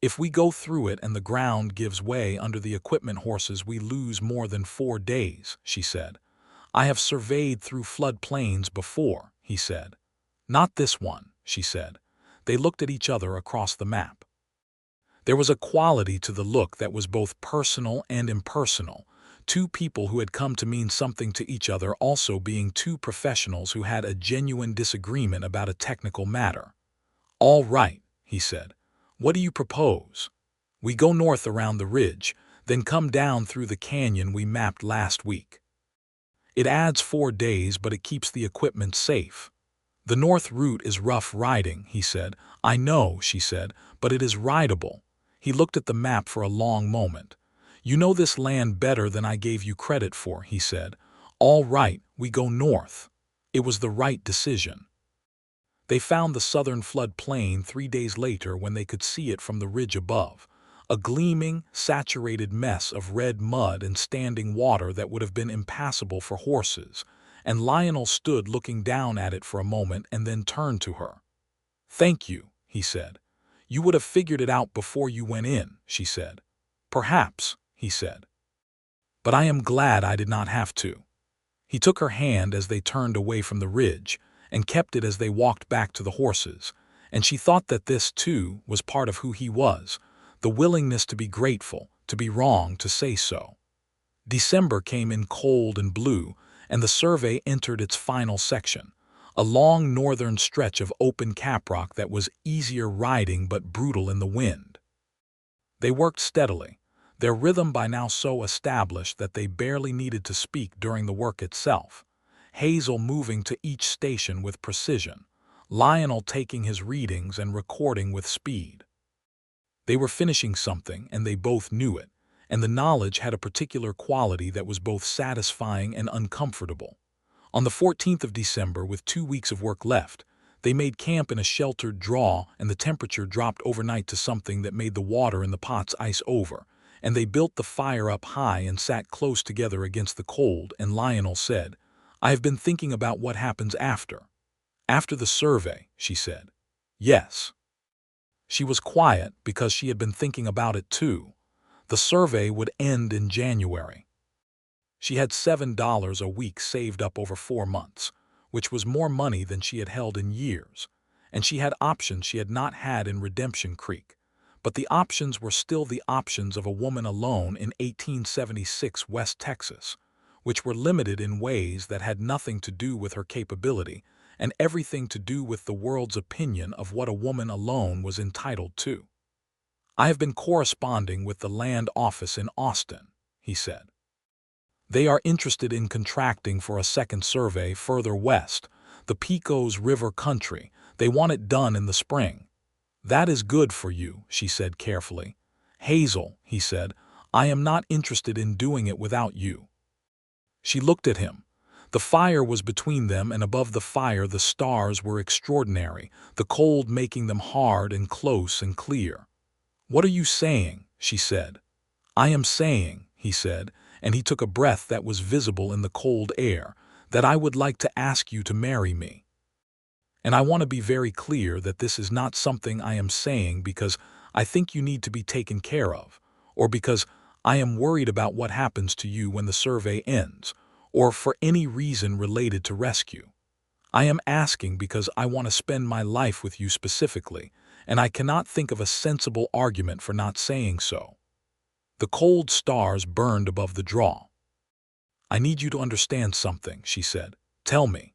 If we go through it and the ground gives way under the equipment horses, we lose more than 4 days, she said. I have surveyed through flood plains before, he said. Not this one, she said. They looked at each other across the map. There was a quality to the look that was both personal and impersonal, two people who had come to mean something to each other also being two professionals who had a genuine disagreement about a technical matter. All right, he said. What do you propose? We go north around the ridge, then come down through the canyon we mapped last week. It adds 4 days, but it keeps the equipment safe. The north route is rough riding, he said. I know, she said, but it is rideable. He looked at the map for a long moment. You know this land better than I gave you credit for, he said. All right, we go north. It was the right decision. They found the southern flood plain 3 days later when they could see it from the ridge above, a gleaming, saturated mess of red mud and standing water that would have been impassable for horses, and Lionel stood looking down at it for a moment and then turned to her. Thank you, he said. You would have figured it out before you went in, she said. Perhaps, he said. But I am glad I did not have to. He took her hand as they turned away from the ridge, and kept it as they walked back to the horses, and she thought that this, too, was part of who he was, the willingness to be grateful, to be wrong, to say so. December came in cold and blue, and the survey entered its final section, a long northern stretch of open caprock that was easier riding but brutal in the wind. They worked steadily, their rhythm by now so established that they barely needed to speak during the work itself. Hazel moving to each station with precision, Lionel taking his readings and recording with speed. They were finishing something, and they both knew it, and the knowledge had a particular quality that was both satisfying and uncomfortable. On the 14th of December, with 2 weeks of work left, they made camp in a sheltered draw, and the temperature dropped overnight to something that made the water in the pots ice over, and they built the fire up high and sat close together against the cold, and Lionel said, I have been thinking about what happens after. After the survey, she said. Yes. She was quiet because she had been thinking about it too. The survey would end in January. She had $7 a week saved up over 4 months, which was more money than she had held in years, and she had options she had not had in Redemption Creek. But the options were still the options of a woman alone in 1876 West Texas, which were limited in ways that had nothing to do with her capability and everything to do with the world's opinion of what a woman alone was entitled to. I have been corresponding with the land office in Austin, he said. They are interested in contracting for a second survey further west, the Pecos River country. They want it done in the spring. That is good for you, she said carefully. Hazel, he said, I am not interested in doing it without you. She looked at him. The fire was between them, and above the fire the stars were extraordinary, the cold making them hard and close and clear. What are you saying? She said. I am saying, he said, and he took a breath that was visible in the cold air, that I would like to ask you to marry me. And I want to be very clear that this is not something I am saying because I think you need to be taken care of, or because I am worried about what happens to you when the survey ends, or for any reason related to rescue. I am asking because I want to spend my life with you specifically, and I cannot think of a sensible argument for not saying so. The cold stars burned above the draw. I need you to understand something, she said. Tell me.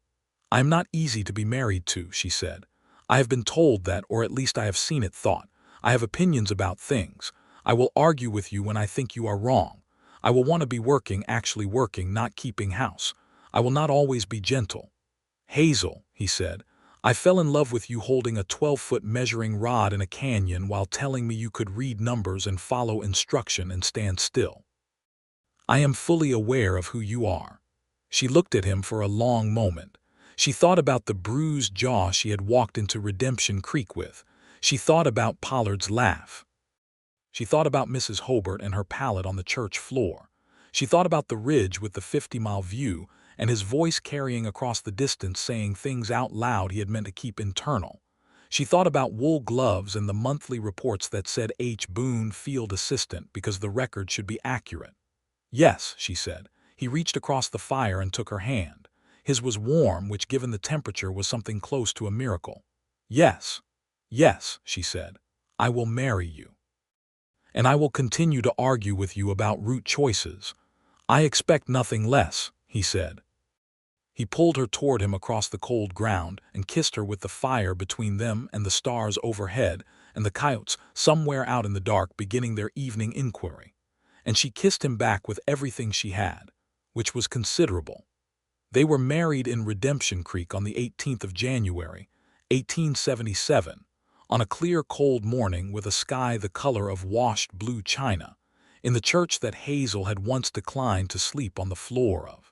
I am not easy to be married to, she said. I have been told that, or at least I have seen it thought. I have opinions about things. I will argue with you when I think you are wrong. I will want to be working, actually working, not keeping house. I will not always be gentle. Hazel, he said, I fell in love with you holding a 12-foot measuring rod in a canyon while telling me you could read numbers and follow instruction and stand still. I am fully aware of who you are. She looked at him for a long moment. She thought about the bruised jaw she had walked into Redemption Creek with. She thought about Pollard's laugh. She thought about Mrs. Hobart and her pallet on the church floor. She thought about the ridge with the 50-mile view and his voice carrying across the distance saying things out loud he had meant to keep internal. She thought about wool gloves and the monthly reports that said H. Boone, field assistant, because the record should be accurate. Yes, she said. He reached across the fire and took her hand. His was warm, which given the temperature was something close to a miracle. Yes, yes, she said. I will marry you. And I will continue to argue with you about route choices. I expect nothing less, he said. He pulled her toward him across the cold ground and kissed her with the fire between them and the stars overhead and the coyotes somewhere out in the dark beginning their evening inquiry. And she kissed him back with everything she had, which was considerable. They were married in Redemption Creek on the 18th of January, 1877, on a clear cold morning with a sky the color of washed blue china, in the church that Hazel had once declined to sleep on the floor of.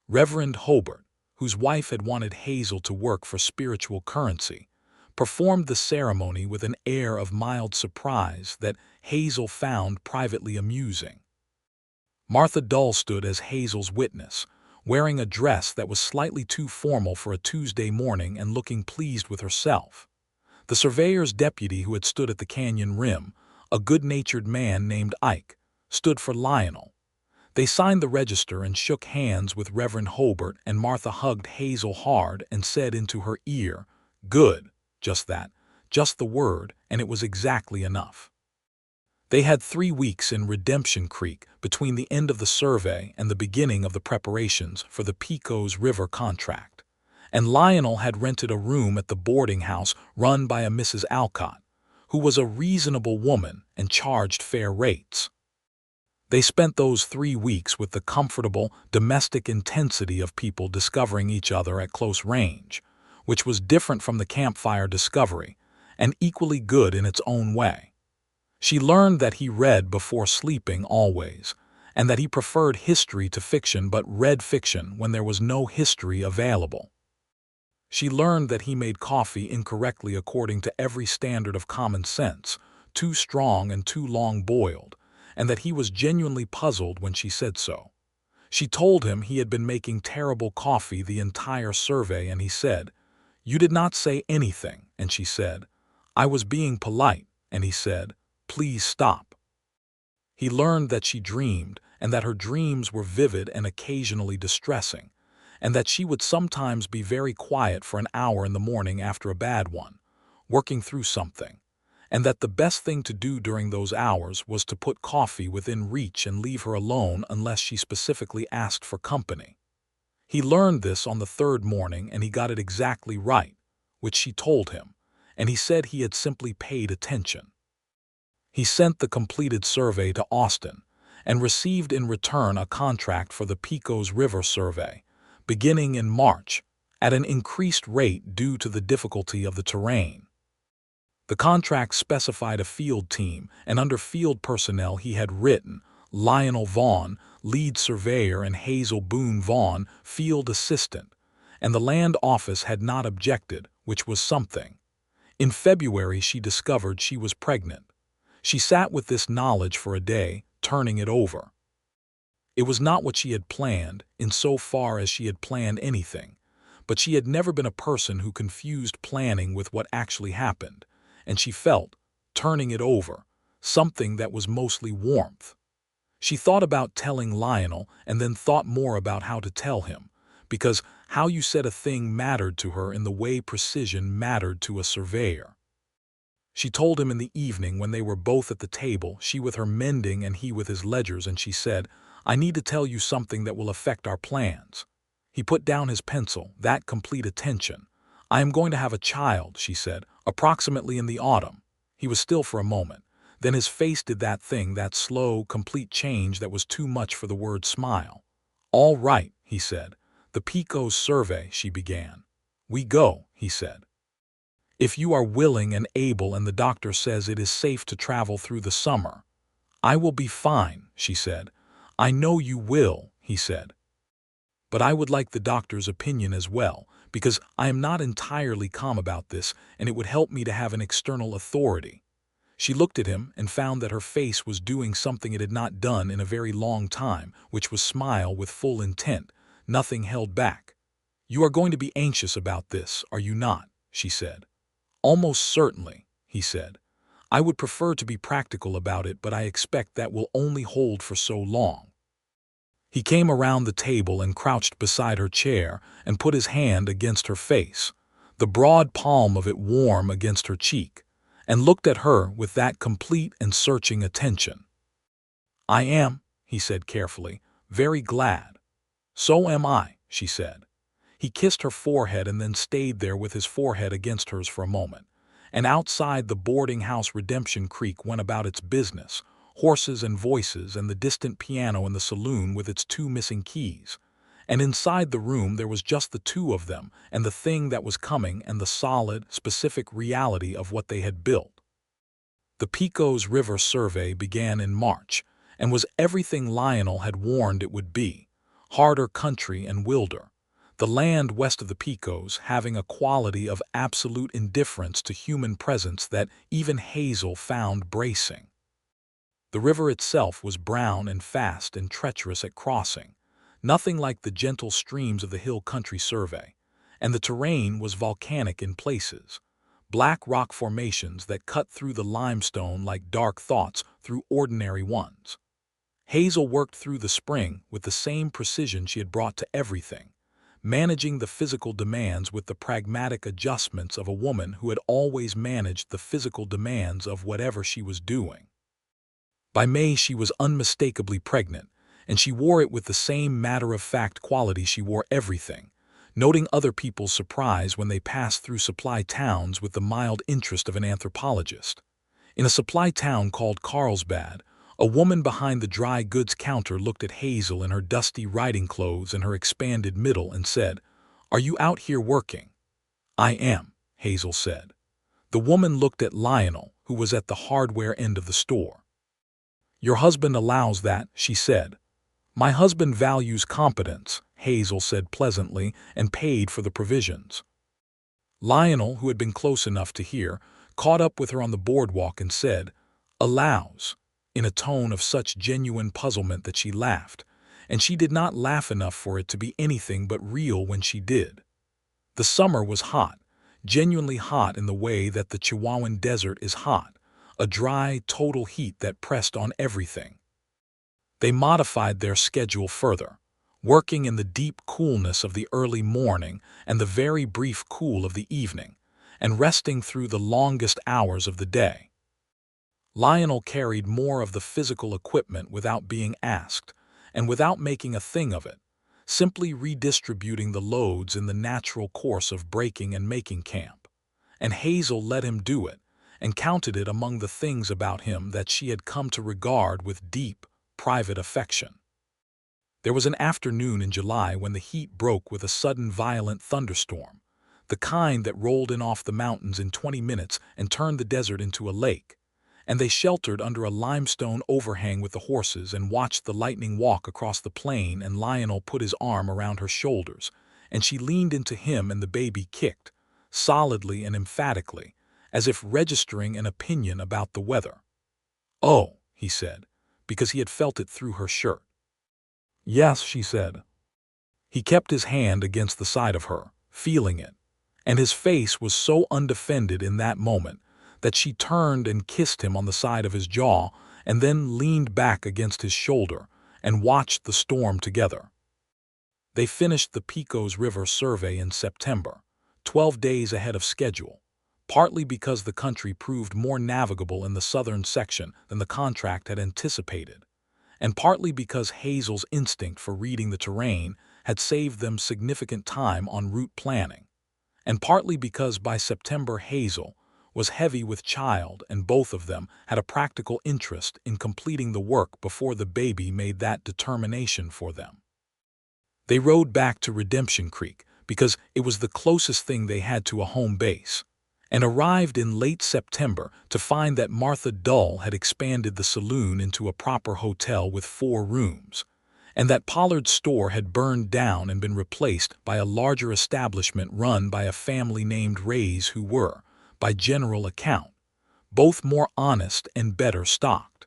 Reverend Hobart, whose wife had wanted Hazel to work for spiritual currency, performed the ceremony with an air of mild surprise that Hazel found privately amusing. Martha Dull stood as Hazel's witness, wearing a dress that was slightly too formal for a Tuesday morning and looking pleased with herself. The surveyor's deputy who had stood at the canyon rim, a good-natured man named Ike, stood for Lionel. They signed the register and shook hands with Reverend Hobart, and Martha hugged Hazel hard and said into her ear, "Good, just that, just the word, and it was exactly enough." They had 3 weeks in Redemption Creek between the end of the survey and the beginning of the preparations for the Pecos River contract, and Lionel had rented a room at the boarding house run by a Mrs. Alcott, who was a reasonable woman and charged fair rates. They spent those 3 weeks with the comfortable, domestic intensity of people discovering each other at close range, which was different from the campfire discovery, and equally good in its own way. She learned that he read before sleeping always, and that he preferred history to fiction but read fiction when there was no history available. She learned that he made coffee incorrectly according to every standard of common sense, too strong and too long boiled, and that he was genuinely puzzled when she said so. She told him he had been making terrible coffee the entire survey, and he said, "You did not say anything," and she said, "I was being polite," and he said, "Please stop." He learned that she dreamed, and that her dreams were vivid and occasionally distressing, and that she would sometimes be very quiet for an hour in the morning after a bad one, working through something, and that the best thing to do during those hours was to put coffee within reach and leave her alone unless she specifically asked for company. He learned this on the 3rd morning, and he got it exactly right, which she told him, and he said he had simply paid attention. He sent the completed survey to Austin and received in return a contract for the Pecos River survey, beginning in March, at an increased rate due to the difficulty of the terrain. The contract specified a field team, and under field personnel he had written Lionel Vaughn, lead surveyor, and Hazel Boone Vaughn, field assistant, and the land office had not objected, which was something. In February she discovered she was pregnant. She sat with this knowledge for a day, turning it over. It was not what she had planned, in so far as she had planned anything, but she had never been a person who confused planning with what actually happened, and she felt, turning it over, something that was mostly warmth. She thought about telling Lionel and then thought more about how to tell him, because how you said a thing mattered to her in the way precision mattered to a surveyor. She told him in the evening when they were both at the table, she with her mending and he with his ledgers, and she said, "I need to tell you something that will affect our plans." He put down his pencil, that complete attention. "I am going to have a child," she said, "approximately in the autumn." He was still for a moment. Then his face did that thing, that slow, complete change that was too much for the word smile. "All right," he said. "The Pecos survey," she began. "We go," he said. "If you are willing and able and the doctor says it is safe to travel through the summer." "I will be fine," she said. "I know you will," he said. "But I would like the doctor's opinion as well, because I am not entirely calm about this, and it would help me to have an external authority." She looked at him and found that her face was doing something it had not done in a very long time, which was smile with full intent, nothing held back. "You are going to be anxious about this, are you not?" she said. "Almost certainly," he said. "I would prefer to be practical about it, but I expect that will only hold for so long." He came around the table and crouched beside her chair and put his hand against her face, the broad palm of it warm against her cheek, and looked at her with that complete and searching attention. "I am," he said carefully, "very glad." "So am I," she said. He kissed her forehead and then stayed there with his forehead against hers for a moment. And outside the boarding house Redemption Creek went about its business, horses and voices and the distant piano in the saloon with its 2 missing keys. And inside the room there was just the 2 of them and the thing that was coming and the solid, specific reality of what they had built. The Pecos River survey began in March and was everything Lionel had warned it would be: harder country and wilder. The land west of the Pecos having a quality of absolute indifference to human presence that even Hazel found bracing. The river itself was brown and fast and treacherous at crossing, nothing like the gentle streams of the hill country survey, and the terrain was volcanic in places, black rock formations that cut through the limestone like dark thoughts through ordinary ones. Hazel worked through the spring with the same precision she had brought to everything, managing the physical demands with the pragmatic adjustments of a woman who had always managed the physical demands of whatever she was doing. By May she was unmistakably pregnant, and she wore it with the same matter-of-fact quality she wore everything, noting other people's surprise when they passed through supply towns with the mild interest of an anthropologist. In a supply town called Carlsbad, a woman behind the dry goods counter looked at Hazel in her dusty riding clothes and her expanded middle and said, "Are you out here working?" "I am," Hazel said. The woman looked at Lionel, who was at the hardware end of the store. "Your husband allows that," she said. "My husband values competence," Hazel said pleasantly, and paid for the provisions. Lionel, who had been close enough to hear, caught up with her on the boardwalk and said, "Allows," in a tone of such genuine puzzlement that she laughed, and she did not laugh enough for it to be anything but real when she did. The summer was hot, genuinely hot in the way that the Chihuahuan desert is hot, a dry, total heat that pressed on everything. They modified their schedule further, working in the deep coolness of the early morning and the very brief cool of the evening, and resting through the longest hours of the day. Lionel carried more of the physical equipment without being asked, and without making a thing of it, simply redistributing the loads in the natural course of breaking and making camp. And Hazel let him do it, and counted it among the things about him that she had come to regard with deep, private affection. There was an afternoon in July when the heat broke with a sudden violent thunderstorm, the kind that rolled in off the mountains in 20 minutes and turned the desert into a lake, and they sheltered under a limestone overhang with the horses and watched the lightning walk across the plain, and Lionel put his arm around her shoulders, and she leaned into him and the baby kicked, solidly and emphatically, as if registering an opinion about the weather. "Oh," he said, because he had felt it through her shirt. "Yes," she said. He kept his hand against the side of her, feeling it, and his face was so undefended in that moment that she turned and kissed him on the side of his jaw and then leaned back against his shoulder and watched the storm together. They finished the Pecos River survey in September, 12 days ahead of schedule, partly because the country proved more navigable in the southern section than the contract had anticipated, and partly because Hazel's instinct for reading the terrain had saved them significant time on route planning, and partly because by September Hazel was heavy with child and both of them had a practical interest in completing the work before the baby made that determination for them. They rode back to Redemption Creek because it was the closest thing they had to a home base, and arrived in late September to find that Martha Dull had expanded the saloon into a proper hotel with 4 rooms, and that Pollard's store had burned down and been replaced by a larger establishment run by a family named Rays who were, by general account, both more honest and better stocked.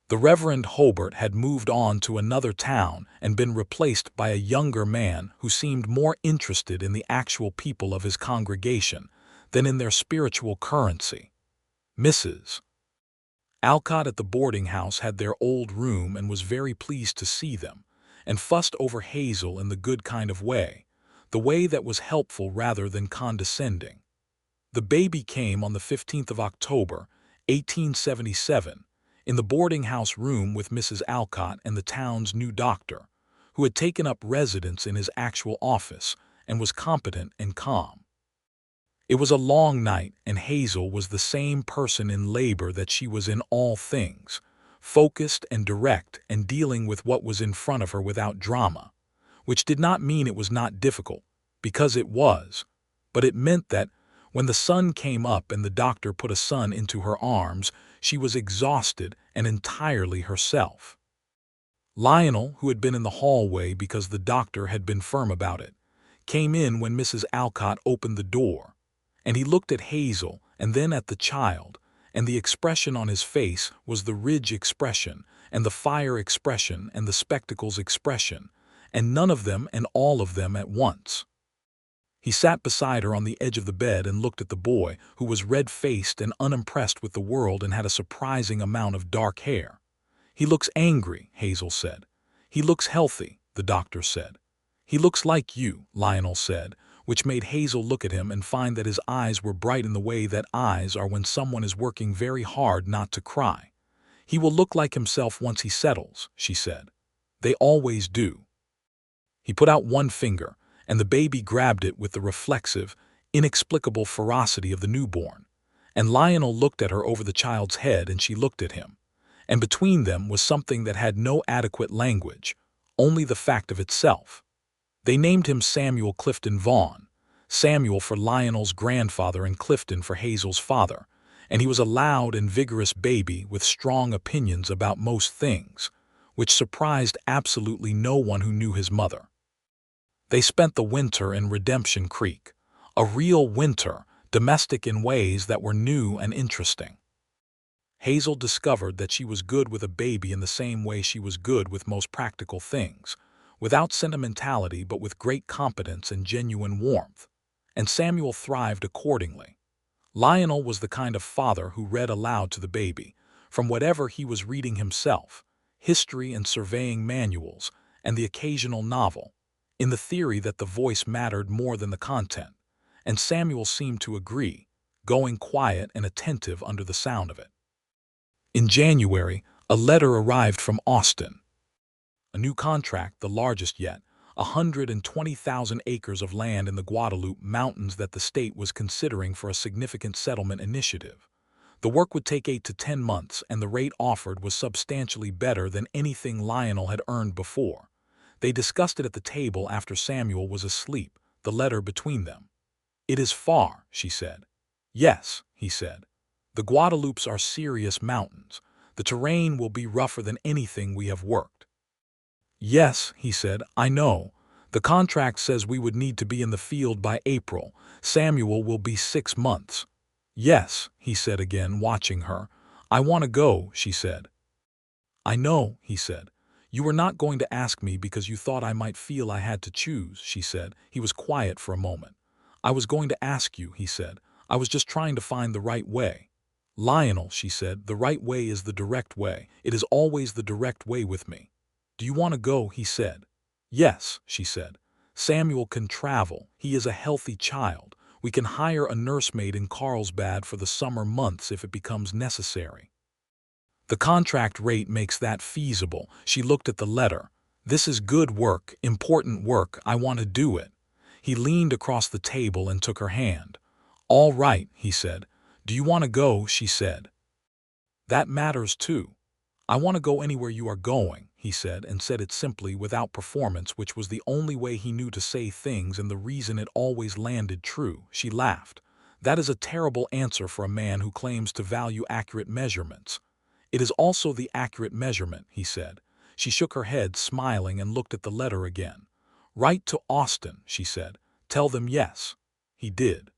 The Reverend Hobart had moved on to another town and been replaced by a younger man who seemed more interested in the actual people of his congregation than in their spiritual currency. Mrs. Alcott at the boarding house had their old room and was very pleased to see them, and fussed over Hazel in the good kind of way, the way that was helpful rather than condescending. The baby came on the 15th of October, 1877, in the boarding house room with Mrs. Alcott and the town's new doctor, who had taken up residence in his actual office and was competent and calm. It was a long night, and Hazel was the same person in labor that she was in all things, focused and direct and dealing with what was in front of her without drama, which did not mean it was not difficult, because it was, but it meant that when the sun came up and the doctor put a son into her arms, she was exhausted and entirely herself. Lionel, who had been in the hallway because the doctor had been firm about it, came in when Mrs. Alcott opened the door, and he looked at Hazel and then at the child, and the expression on his face was the ridge expression and the fire expression and the spectacles expression, and none of them and all of them at once. He sat beside her on the edge of the bed and looked at the boy, who was red-faced and unimpressed with the world and had a surprising amount of dark hair. "He looks angry," Hazel said. "He looks healthy," the doctor said. "He looks like you," Lionel said, which made Hazel look at him and find that his eyes were bright in the way that eyes are when someone is working very hard not to cry. "He will look like himself once he settles," she said. "They always do." He put out one finger, and the baby grabbed it with the reflexive, inexplicable ferocity of the newborn, and Lionel looked at her over the child's head and she looked at him, and between them was something that had no adequate language, only the fact of itself. They named him Samuel Clifton Vaughn, Samuel for Lionel's grandfather and Clifton for Hazel's father, and he was a loud and vigorous baby with strong opinions about most things, which surprised absolutely no one who knew his mother. They spent the winter in Redemption Creek, a real winter, domestic in ways that were new and interesting. Hazel discovered that she was good with a baby in the same way she was good with most practical things, without sentimentality but with great competence and genuine warmth, and Samuel thrived accordingly. Lionel was the kind of father who read aloud to the baby, from whatever he was reading himself, history and surveying manuals, and the occasional novel, in the theory that the voice mattered more than the content, and Samuel seemed to agree, going quiet and attentive under the sound of it. In January, a letter arrived from Austin. A new contract, the largest yet, 120,000 acres of land in the Guadalupe Mountains that the state was considering for a significant settlement initiative. The work would take 8 to 10 months, and the rate offered was substantially better than anything Lionel had earned before. They discussed it at the table after Samuel was asleep, the letter between them. "It is far," she said. "Yes," he said. "The Guadalupes are serious mountains. The terrain will be rougher than anything we have worked." "Yes," he said, "I know. The contract says we would need to be in the field by April. Samuel will be 6 months. "Yes," he said again, watching her. "I want to go," she said. "I know," he said. "You were not going to ask me because you thought I might feel I had to choose," she said. He was quiet for a moment. "I was going to ask you," he said. "I was just trying to find the right way." "Lionel," she said, "the right way is the direct way. It is always the direct way with me." "Do you want to go?" he said. "Yes," she said. "Samuel can travel. He is a healthy child. We can hire a nursemaid in Carlsbad for the summer months if it becomes necessary. The contract rate makes that feasible." She looked at the letter. "This is good work, important work. I want to do it." He leaned across the table and took her hand. "All right," he said. "Do you want to go?" she said. "That matters too." "I want to go anywhere you are going," he said, and said it simply, without performance, which was the only way he knew to say things and the reason it always landed true. She laughed. "That is a terrible answer for a man who claims to value accurate measurements." "It is also the accurate measurement," he said. She shook her head, smiling, and looked at the letter again. "Write to Austin," she said. "Tell them yes." He did.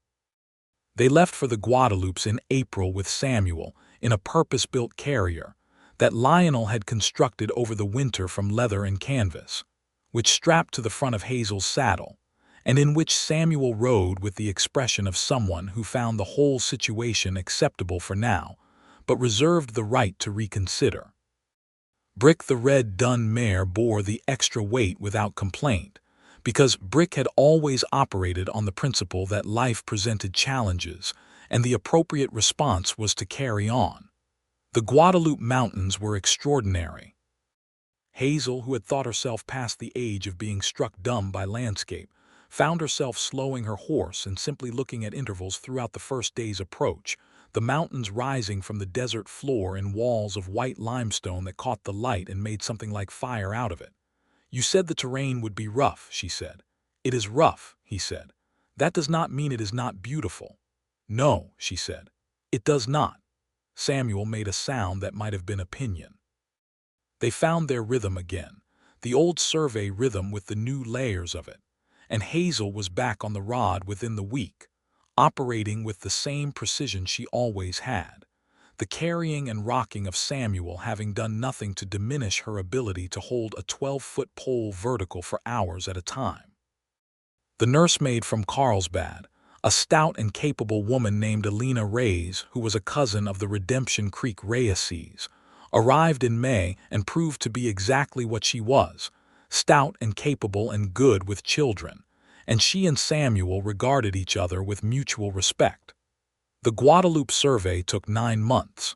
They left for the Guadalupes in April with Samuel, in a purpose-built carrier that Lionel had constructed over the winter from leather and canvas, which strapped to the front of Hazel's saddle, and in which Samuel rode with the expression of someone who found the whole situation acceptable for now, but reserved the right to reconsider. Brick the red dun mare bore the extra weight without complaint, because Brick had always operated on the principle that life presented challenges, and the appropriate response was to carry on. The Guadalupe Mountains were extraordinary. Hazel, who had thought herself past the age of being struck dumb by landscape, found herself slowing her horse and simply looking at intervals throughout the first day's approach, the mountains rising from the desert floor in walls of white limestone that caught the light and made something like fire out of it. "You said the terrain would be rough," she said. "It is rough," he said. "That does not mean it is not beautiful." "No," she said. "It does not." Samuel made a sound that might have been opinion. They found their rhythm again, the old survey rhythm with the new layers of it, and Hazel was back on the rod within the week, operating with the same precision she always had, the carrying and rocking of Samuel having done nothing to diminish her ability to hold a 12-foot pole vertical for hours at a time. The nursemaid from Carlsbad, a stout and capable woman named Alina Reyes, who was a cousin of the Redemption Creek Reyeses, arrived in May and proved to be exactly what she was, stout and capable and good with children, and she and Samuel regarded each other with mutual respect. The Guadalupe survey took 9 months.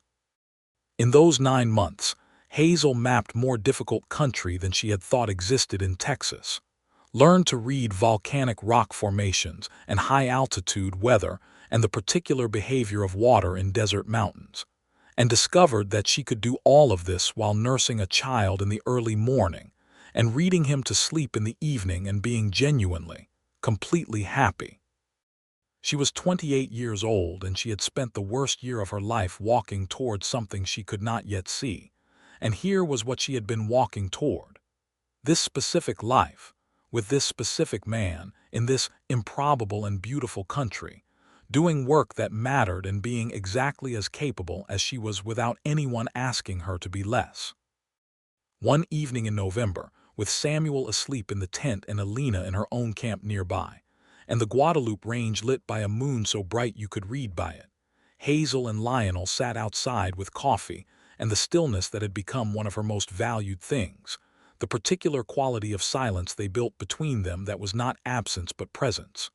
In those 9 months, Hazel mapped more difficult country than she had thought existed in Texas, learned to read volcanic rock formations and high-altitude weather and the particular behavior of water in desert mountains, and discovered that she could do all of this while nursing a child in the early morning and reading him to sleep in the evening and being genuinely, completely happy. She was 28 years old, and she had spent the worst year of her life walking toward something she could not yet see, and here was what she had been walking toward. This specific life, with this specific man, in this improbable and beautiful country, doing work that mattered and being exactly as capable as she was without anyone asking her to be less. One evening in November, with Samuel asleep in the tent and Alina in her own camp nearby, and the Guadalupe range lit by a moon so bright you could read by it, Hazel and Lionel sat outside with coffee and the stillness that had become one of her most valued things, the particular quality of silence they built between them that was not absence but presence.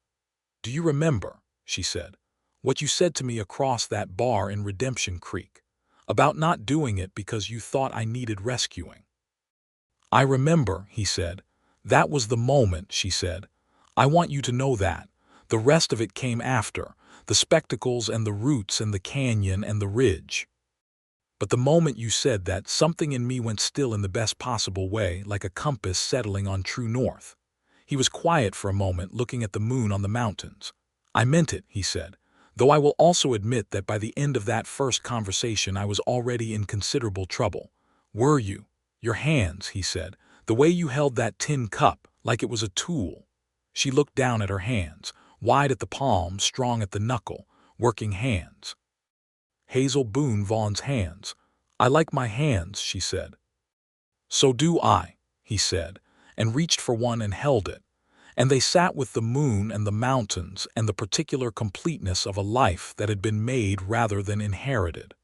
"Do you remember," she said, "what you said to me across that bar in Redemption Creek, about not doing it because you thought I needed rescuing?" "I remember," he said. "That was the moment," she said. "I want you to know that. The rest of it came after, the spectacles and the roots and the canyon and the ridge. But the moment you said that, something in me went still in the best possible way, like a compass settling on true north." He was quiet for a moment, looking at the moon on the mountains. "I meant it," he said, "though I will also admit that by the end of that first conversation I was already in considerable trouble." "Were you?" "Your hands," he said, "the way you held that tin cup, like it was a tool." She looked down at her hands, wide at the palm, strong at the knuckle, working hands. Hazel Boone Vaughn's hands. "I like my hands," she said. "So do I," he said, and reached for one and held it, and they sat with the moon and the mountains and the particular completeness of a life that had been made rather than inherited.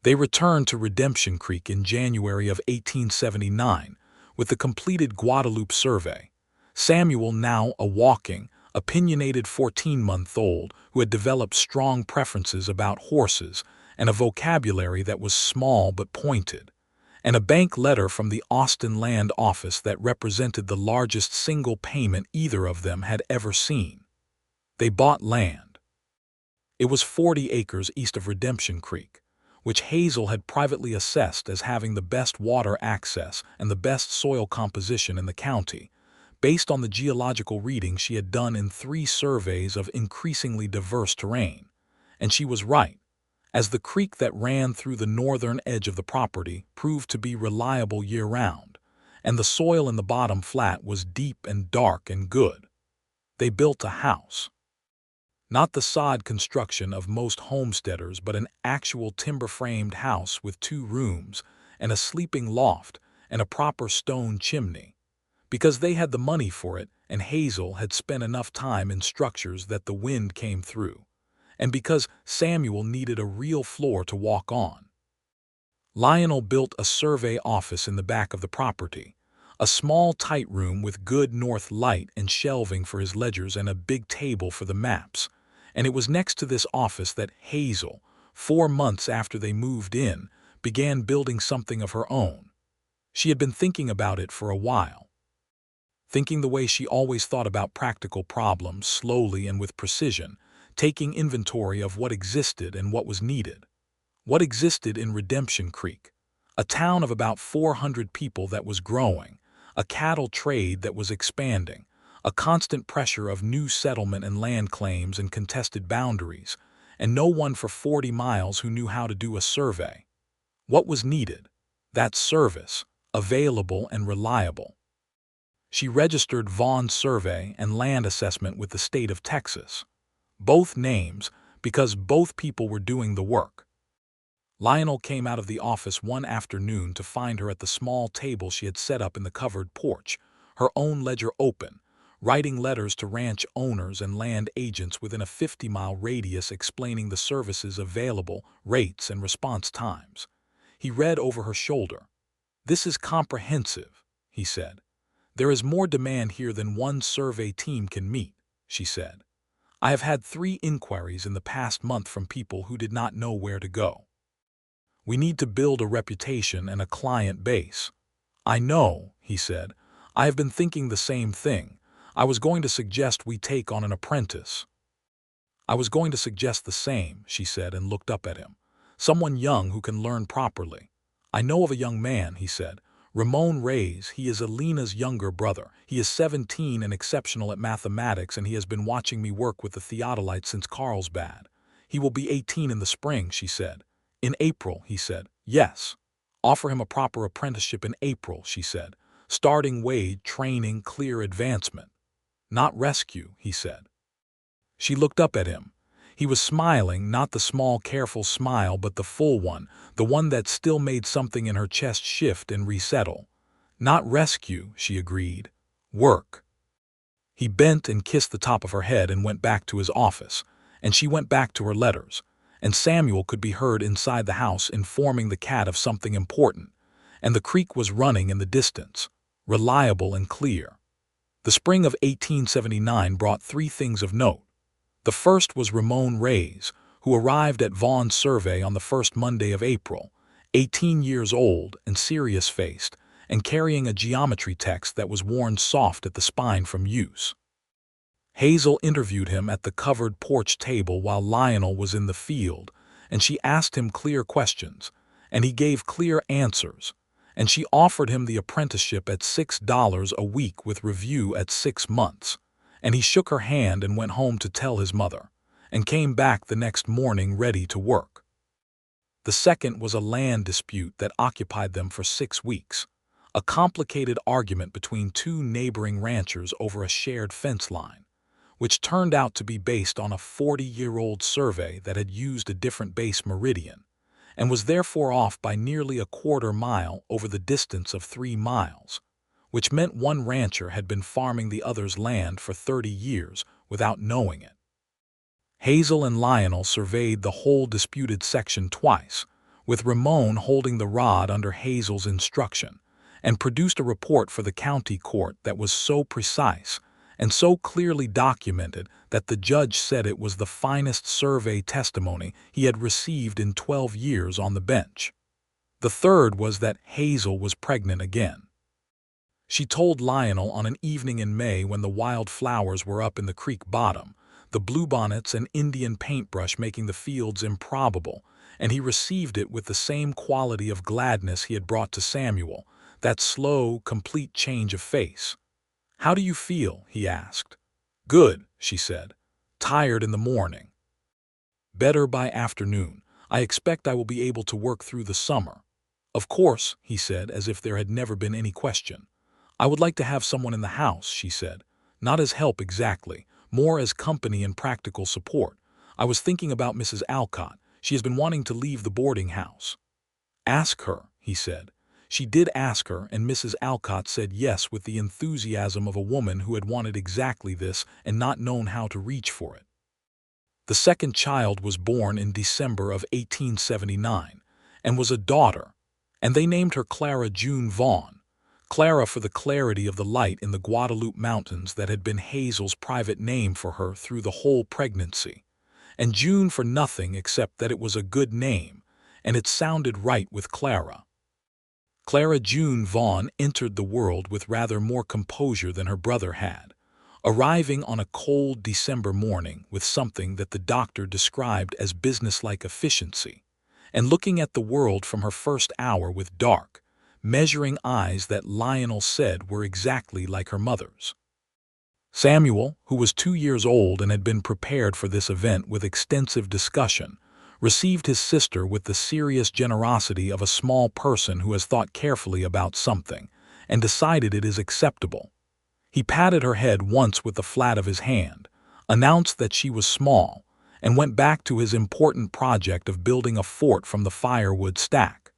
They returned to Redemption Creek in January of 1879 with the completed Guadalupe survey. Samuel, now a walking, opinionated 14-month-old who had developed strong preferences about horses and a vocabulary that was small but pointed, and a bank letter from the Austin Land Office that represented the largest single payment either of them had ever seen. They bought land. It was 40 acres east of Redemption Creek, which Hazel had privately assessed as having the best water access and the best soil composition in the county, based on the geological readings she had done in 3 surveys of increasingly diverse terrain. And she was right, as the creek that ran through the northern edge of the property proved to be reliable year-round, and the soil in the bottom flat was deep and dark and good. They built a house. Not the sod construction of most homesteaders, but an actual timber-framed house with 2 rooms and a sleeping loft and a proper stone chimney, because they had the money for it and Hazel had spent enough time in structures that the wind came through, and because Samuel needed a real floor to walk on. Lionel built a survey office in the back of the property, a small tight room with good north light and shelving for his ledgers and a big table for the maps, and it was next to this office that Hazel, 4 months after they moved in, began building something of her own. She had been thinking about it for a while, thinking the way she always thought about practical problems, slowly and with precision, taking inventory of what existed and what was needed. What existed in Redemption Creek, a town of about 400 people that was growing, a cattle trade that was expanding, a constant pressure of new settlement and land claims and contested boundaries, and no one for 40 miles who knew how to do a survey. What was needed? That service, available and reliable. She registered Vaughn Survey and Land Assessment with the state of Texas. Both names, because both people were doing the work. Lionel came out of the office one afternoon to find her at the small table she had set up in the covered porch, her own ledger open, writing letters to ranch owners and land agents within a 50-mile radius explaining the services available, rates, and response times. He read over her shoulder. "This is comprehensive," he said. "There is more demand here than one survey team can meet," she said. "I have had 3 inquiries in the past month from people who did not know where to go. We need to build a reputation and a client base." "I know," he said. "I have been thinking the same thing. I was going to suggest we take on an apprentice." "I was going to suggest the same," she said and looked up at him. "Someone young who can learn properly. I know of a young man," he said. "Ramon Reyes. He is Alina's younger brother. He is 17 and exceptional at mathematics, and he has been watching me work with the theodolite since Carlsbad. He will be 18 in the spring," she said. "In April," he said. "Yes. Offer him a proper apprenticeship in April," she said. "Starting wage, training, clear advancement." "Not rescue," he said. She looked up at him. He was smiling, not the small, careful smile, but the full one, the one that still made something in her chest shift and resettle. "Not rescue," she agreed. "Work." He bent and kissed the top of her head and went back to his office, and she went back to her letters. And Samuel could be heard inside the house informing the cat of something important, and the creek was running in the distance, reliable and clear. The spring of 1879 brought 3 things of note. The first was Ramon Reyes, who arrived at Vaughn Survey on the first Monday of April, 18 years old and serious-faced, and carrying a geometry text that was worn soft at the spine from use. Hazel interviewed him at the covered porch table while Lionel was in the field, and she asked him clear questions, and he gave clear answers, and she offered him the apprenticeship at $6 a week with review at 6 months, and he shook her hand and went home to tell his mother, and came back the next morning ready to work. The second was a land dispute that occupied them for 6 weeks, a complicated argument between 2 neighboring ranchers over a shared fence line, which turned out to be based on a 40-year-old survey that had used a different base meridian, and was therefore off by nearly a quarter mile over the distance of 3 miles, which meant one rancher had been farming the other's land for 30 years without knowing it. Hazel and Lionel surveyed the whole disputed section twice, with Ramon holding the rod under Hazel's instruction, and produced a report for the county court that was so precise and so clearly documented that the judge said it was the finest survey testimony he had received in 12 years on the bench. The third was that Hazel was pregnant again. She told Lionel on an evening in May when the wild flowers were up in the creek bottom, the bluebonnets and Indian paintbrush making the fields improbable, and he received it with the same quality of gladness he had brought to Samuel, that slow, complete change of face. "How do you feel?" he asked. "Good," she said. "Tired in the morning. Better by afternoon. I expect I will be able to work through the summer." "Of course," he said, as if there had never been any question. "I would like to have someone in the house," she said. "Not as help exactly, more as company and practical support. I was thinking about Mrs. Alcott. She has been wanting to leave the boarding house." "Ask her," he said. She did ask her, and Mrs. Alcott said yes with the enthusiasm of a woman who had wanted exactly this and not known how to reach for it. The second child was born in December of 1879 and was a daughter, and they named her Clara June Vaughn. Clara for the clarity of the light in the Guadalupe Mountains that had been Hazel's private name for her through the whole pregnancy, and June for nothing except that it was a good name, and it sounded right with Clara. Clara June Vaughn entered the world with rather more composure than her brother had, arriving on a cold December morning with something that the doctor described as businesslike efficiency, and looking at the world from her first hour with dark, measuring eyes that Lionel said were exactly like her mother's. Samuel, who was 2 years old and had been prepared for this event with extensive discussion, received his sister with the serious generosity of a small person who has thought carefully about something and decided it is acceptable. He patted her head once with the flat of his hand, announced that she was small, and went back to his important project of building a fort from the firewood stack.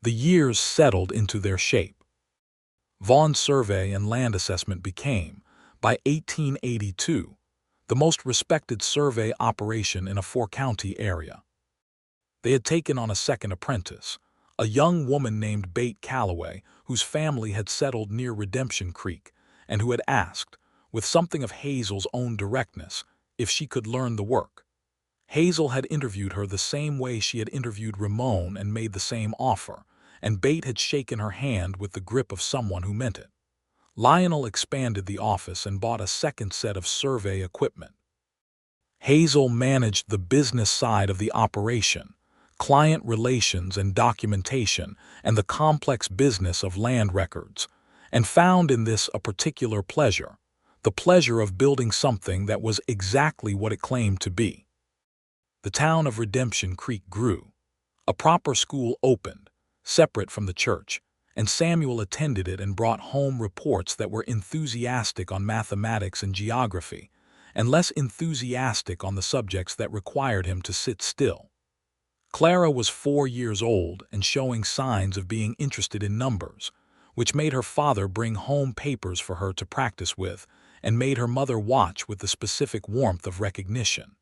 The years settled into their shape. Vaughn's survey and land assessment became, by 1882, the most respected survey operation in a four-county area. They had taken on a second apprentice, a young woman named Bate Calloway, whose family had settled near Redemption Creek, and who had asked, with something of Hazel's own directness, if she could learn the work. Hazel had interviewed her the same way she had interviewed Ramon and made the same offer, and Bate had shaken her hand with the grip of someone who meant it. Lionel expanded the office and bought a second set of survey equipment. Hazel managed the business side of the operation, client relations and documentation, and the complex business of land records, and found in this a particular pleasure, the pleasure of building something that was exactly what it claimed to be. The town of Redemption Creek grew. A proper school opened, separate from the church, and Samuel attended it and brought home reports that were enthusiastic on mathematics and geography, and less enthusiastic on the subjects that required him to sit still. Clara was 4 years old and showing signs of being interested in numbers, which made her father bring home papers for her to practice with and made her mother watch with the specific warmth of recognition.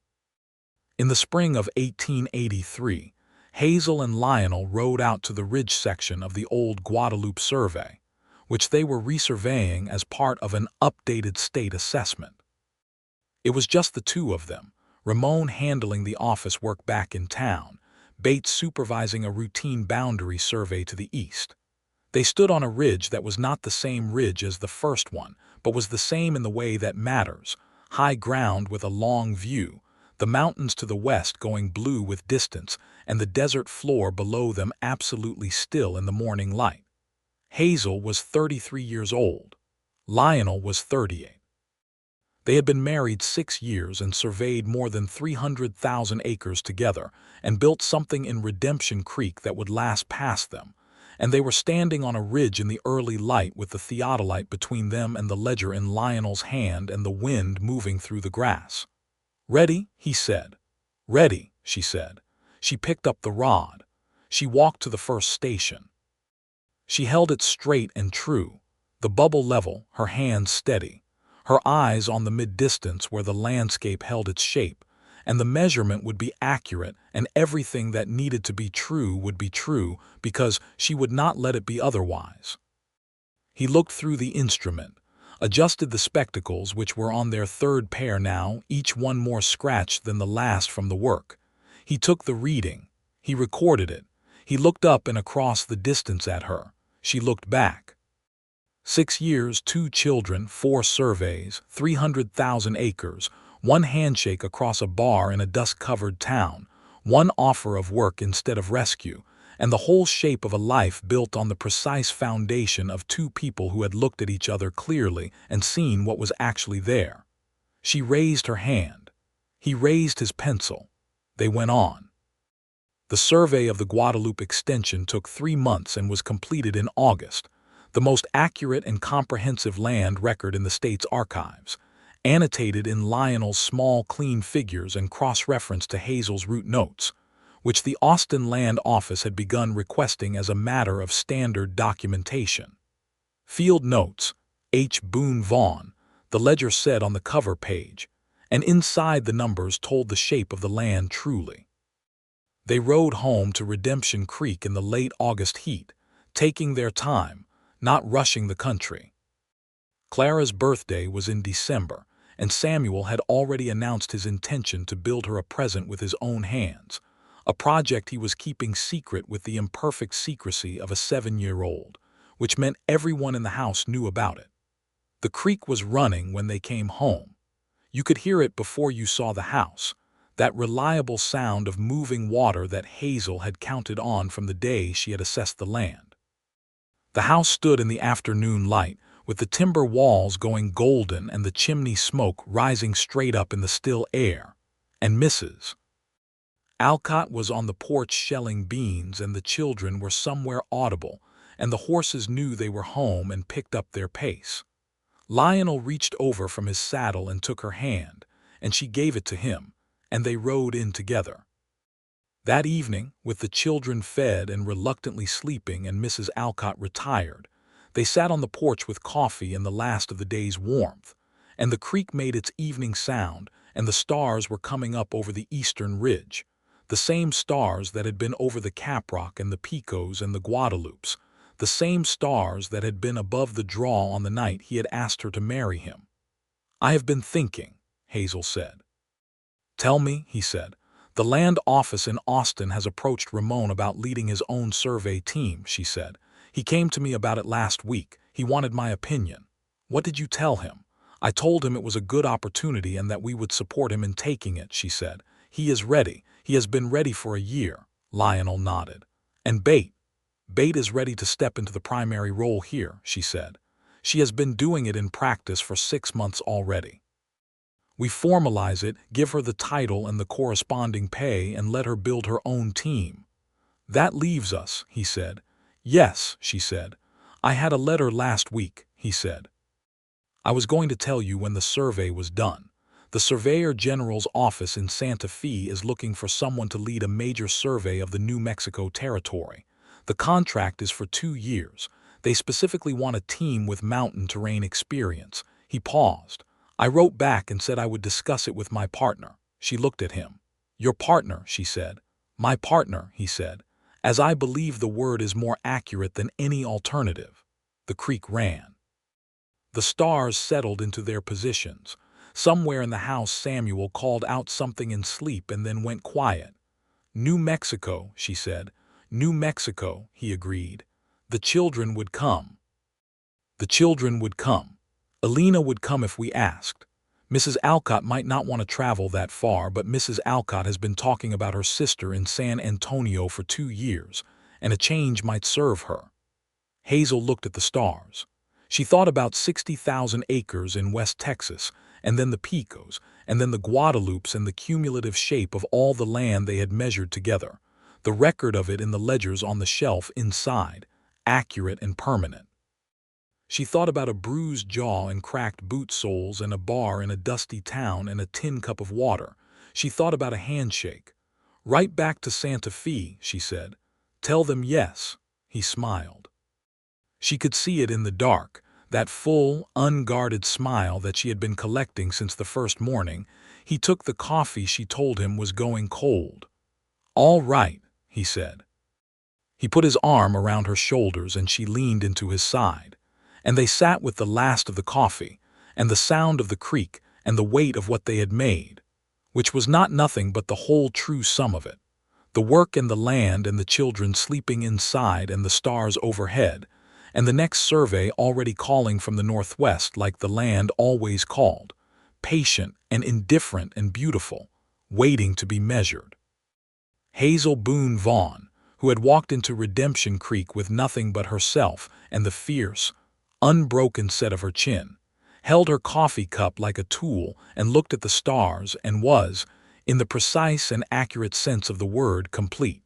In the spring of 1883, Hazel and Lionel rode out to the ridge section of the old Guadalupe survey, which they were resurveying as part of an updated state assessment. It was just the two of them, Ramon handling the office work back in town, Bates supervising a routine boundary survey to the east. They stood on a ridge that was not the same ridge as the first one, but was the same in the way that matters, high ground with a long view, the mountains to the west going blue with distance, and the desert floor below them absolutely still in the morning light. Hazel was 33 years old. Lionel was 38. They had been married 6 years and surveyed more than 300,000 acres together and built something in Redemption Creek that would last past them, and they were standing on a ridge in the early light with the theodolite between them and the ledger in Lionel's hand and the wind moving through the grass. "Ready?" he said. "Ready," she said. She picked up the rod. She walked to the first station. She held it straight and true, the bubble level, her hands steady, her eyes on the mid-distance where the landscape held its shape, and the measurement would be accurate and everything that needed to be true would be true because she would not let it be otherwise. He looked through the instrument, adjusted the spectacles which were on their third pair now, each one more scratched than the last from the work. He took the reading. He recorded it. He looked up and across the distance at her. She looked back. 6 years, 2 children, 4 surveys, 300,000 acres, 1 handshake across a bar in a dust-covered town, 1 offer of work instead of rescue, and the whole shape of a life built on the precise foundation of 2 people who had looked at each other clearly and seen what was actually there. She raised her hand. He raised his pencil. They went on. The survey of the Guadalupe extension took 3 months and was completed in August, the most accurate and comprehensive land record in the state's archives, annotated in Lionel's small, clean figures and cross-referenced to Hazel's root notes, which the Austin Land Office had begun requesting as a matter of standard documentation. Field notes, H. Boone Vaughn, the ledger said on the cover page, and inside the numbers told the shape of the land truly. They rode home to Redemption Creek in the late August heat, taking their time, not rushing the country. Clara's birthday was in December, and Samuel had already announced his intention to build her a present with his own hands, a project he was keeping secret with the imperfect secrecy of a 7-year-old, which meant everyone in the house knew about it. The creek was running when they came home. You could hear it before you saw the house, that reliable sound of moving water that Hazel had counted on from the day she had assessed the land. The house stood in the afternoon light, with the timber walls going golden and the chimney smoke rising straight up in the still air, and Mrs. Alcott was on the porch shelling beans, and the children were somewhere audible, and the horses knew they were home and picked up their pace. Lionel reached over from his saddle and took her hand, and she gave it to him, and they rode in together. That evening, with the children fed and reluctantly sleeping and Mrs. Alcott retired, they sat on the porch with coffee and the last of the day's warmth, and the creek made its evening sound, and the stars were coming up over the eastern ridge, the same stars that had been over the Caprock and the Picos and the Guadalupes, the same stars that had been above the draw on the night he had asked her to marry him. "I have been thinking," Hazel said. "Tell me," he said. "The land office in Austin has approached Ramon about leading his own survey team," she said. "He came to me about it last week. He wanted my opinion." "What did you tell him?" "I told him it was a good opportunity and that we would support him in taking it," she said. "He is ready. He has been ready for a year." Lionel nodded. "And Bate is ready to step into the primary role here," she said. "She has been doing it in practice for 6 months already. We formalize it, give her the title and the corresponding pay, and let her build her own team." "That leaves us," he said. "Yes," she said. "I had a letter last week," he said. "I was going to tell you when the survey was done. The Surveyor General's office in Santa Fe is looking for someone to lead a major survey of the New Mexico territory. The contract is for 2 years. They specifically want a team with mountain terrain experience." He paused. "I wrote back and said I would discuss it with my partner." She looked at him. "Your partner," she said. "My partner," he said, "as I believe the word is more accurate than any alternative." The creek ran. The stars settled into their positions. Somewhere in the house Samuel called out something in sleep and then went quiet. "New Mexico," she said. "New Mexico," he agreed. "The children would come." The children would come. Alina would come if we asked. Mrs. Alcott might not want to travel that far, but Mrs. Alcott has been talking about her sister in San Antonio for 2 years, and a change might serve her. Hazel looked at the stars. She thought about 60,000 acres in West Texas, and then the Picos, and then the Guadalupes, and the cumulative shape of all the land they had measured together, the record of it in the ledgers on the shelf inside, accurate and permanent. She thought about a bruised jaw and cracked boot soles and a bar in a dusty town and a tin cup of water. She thought about a handshake. "Right back to Santa Fe," she said. "Tell them yes." He smiled. She could see it in the dark, that full, unguarded smile that she had been collecting since the first morning. He took the coffee she told him was going cold. "All right," he said. He put his arm around her shoulders and she leaned into his side, and they sat with the last of the coffee, and the sound of the creek, and the weight of what they had made, which was not nothing but the whole true sum of it. The work and the land and the children sleeping inside and the stars overhead, and the next survey already calling from the northwest like the land always called, patient and indifferent and beautiful, waiting to be measured. Hazel Boone Vaughn, who had walked into Redemption Creek with nothing but herself and the fierce, unbroken set of her chin, held her coffee cup like a tool and looked at the stars and was, in the precise and accurate sense of the word, complete.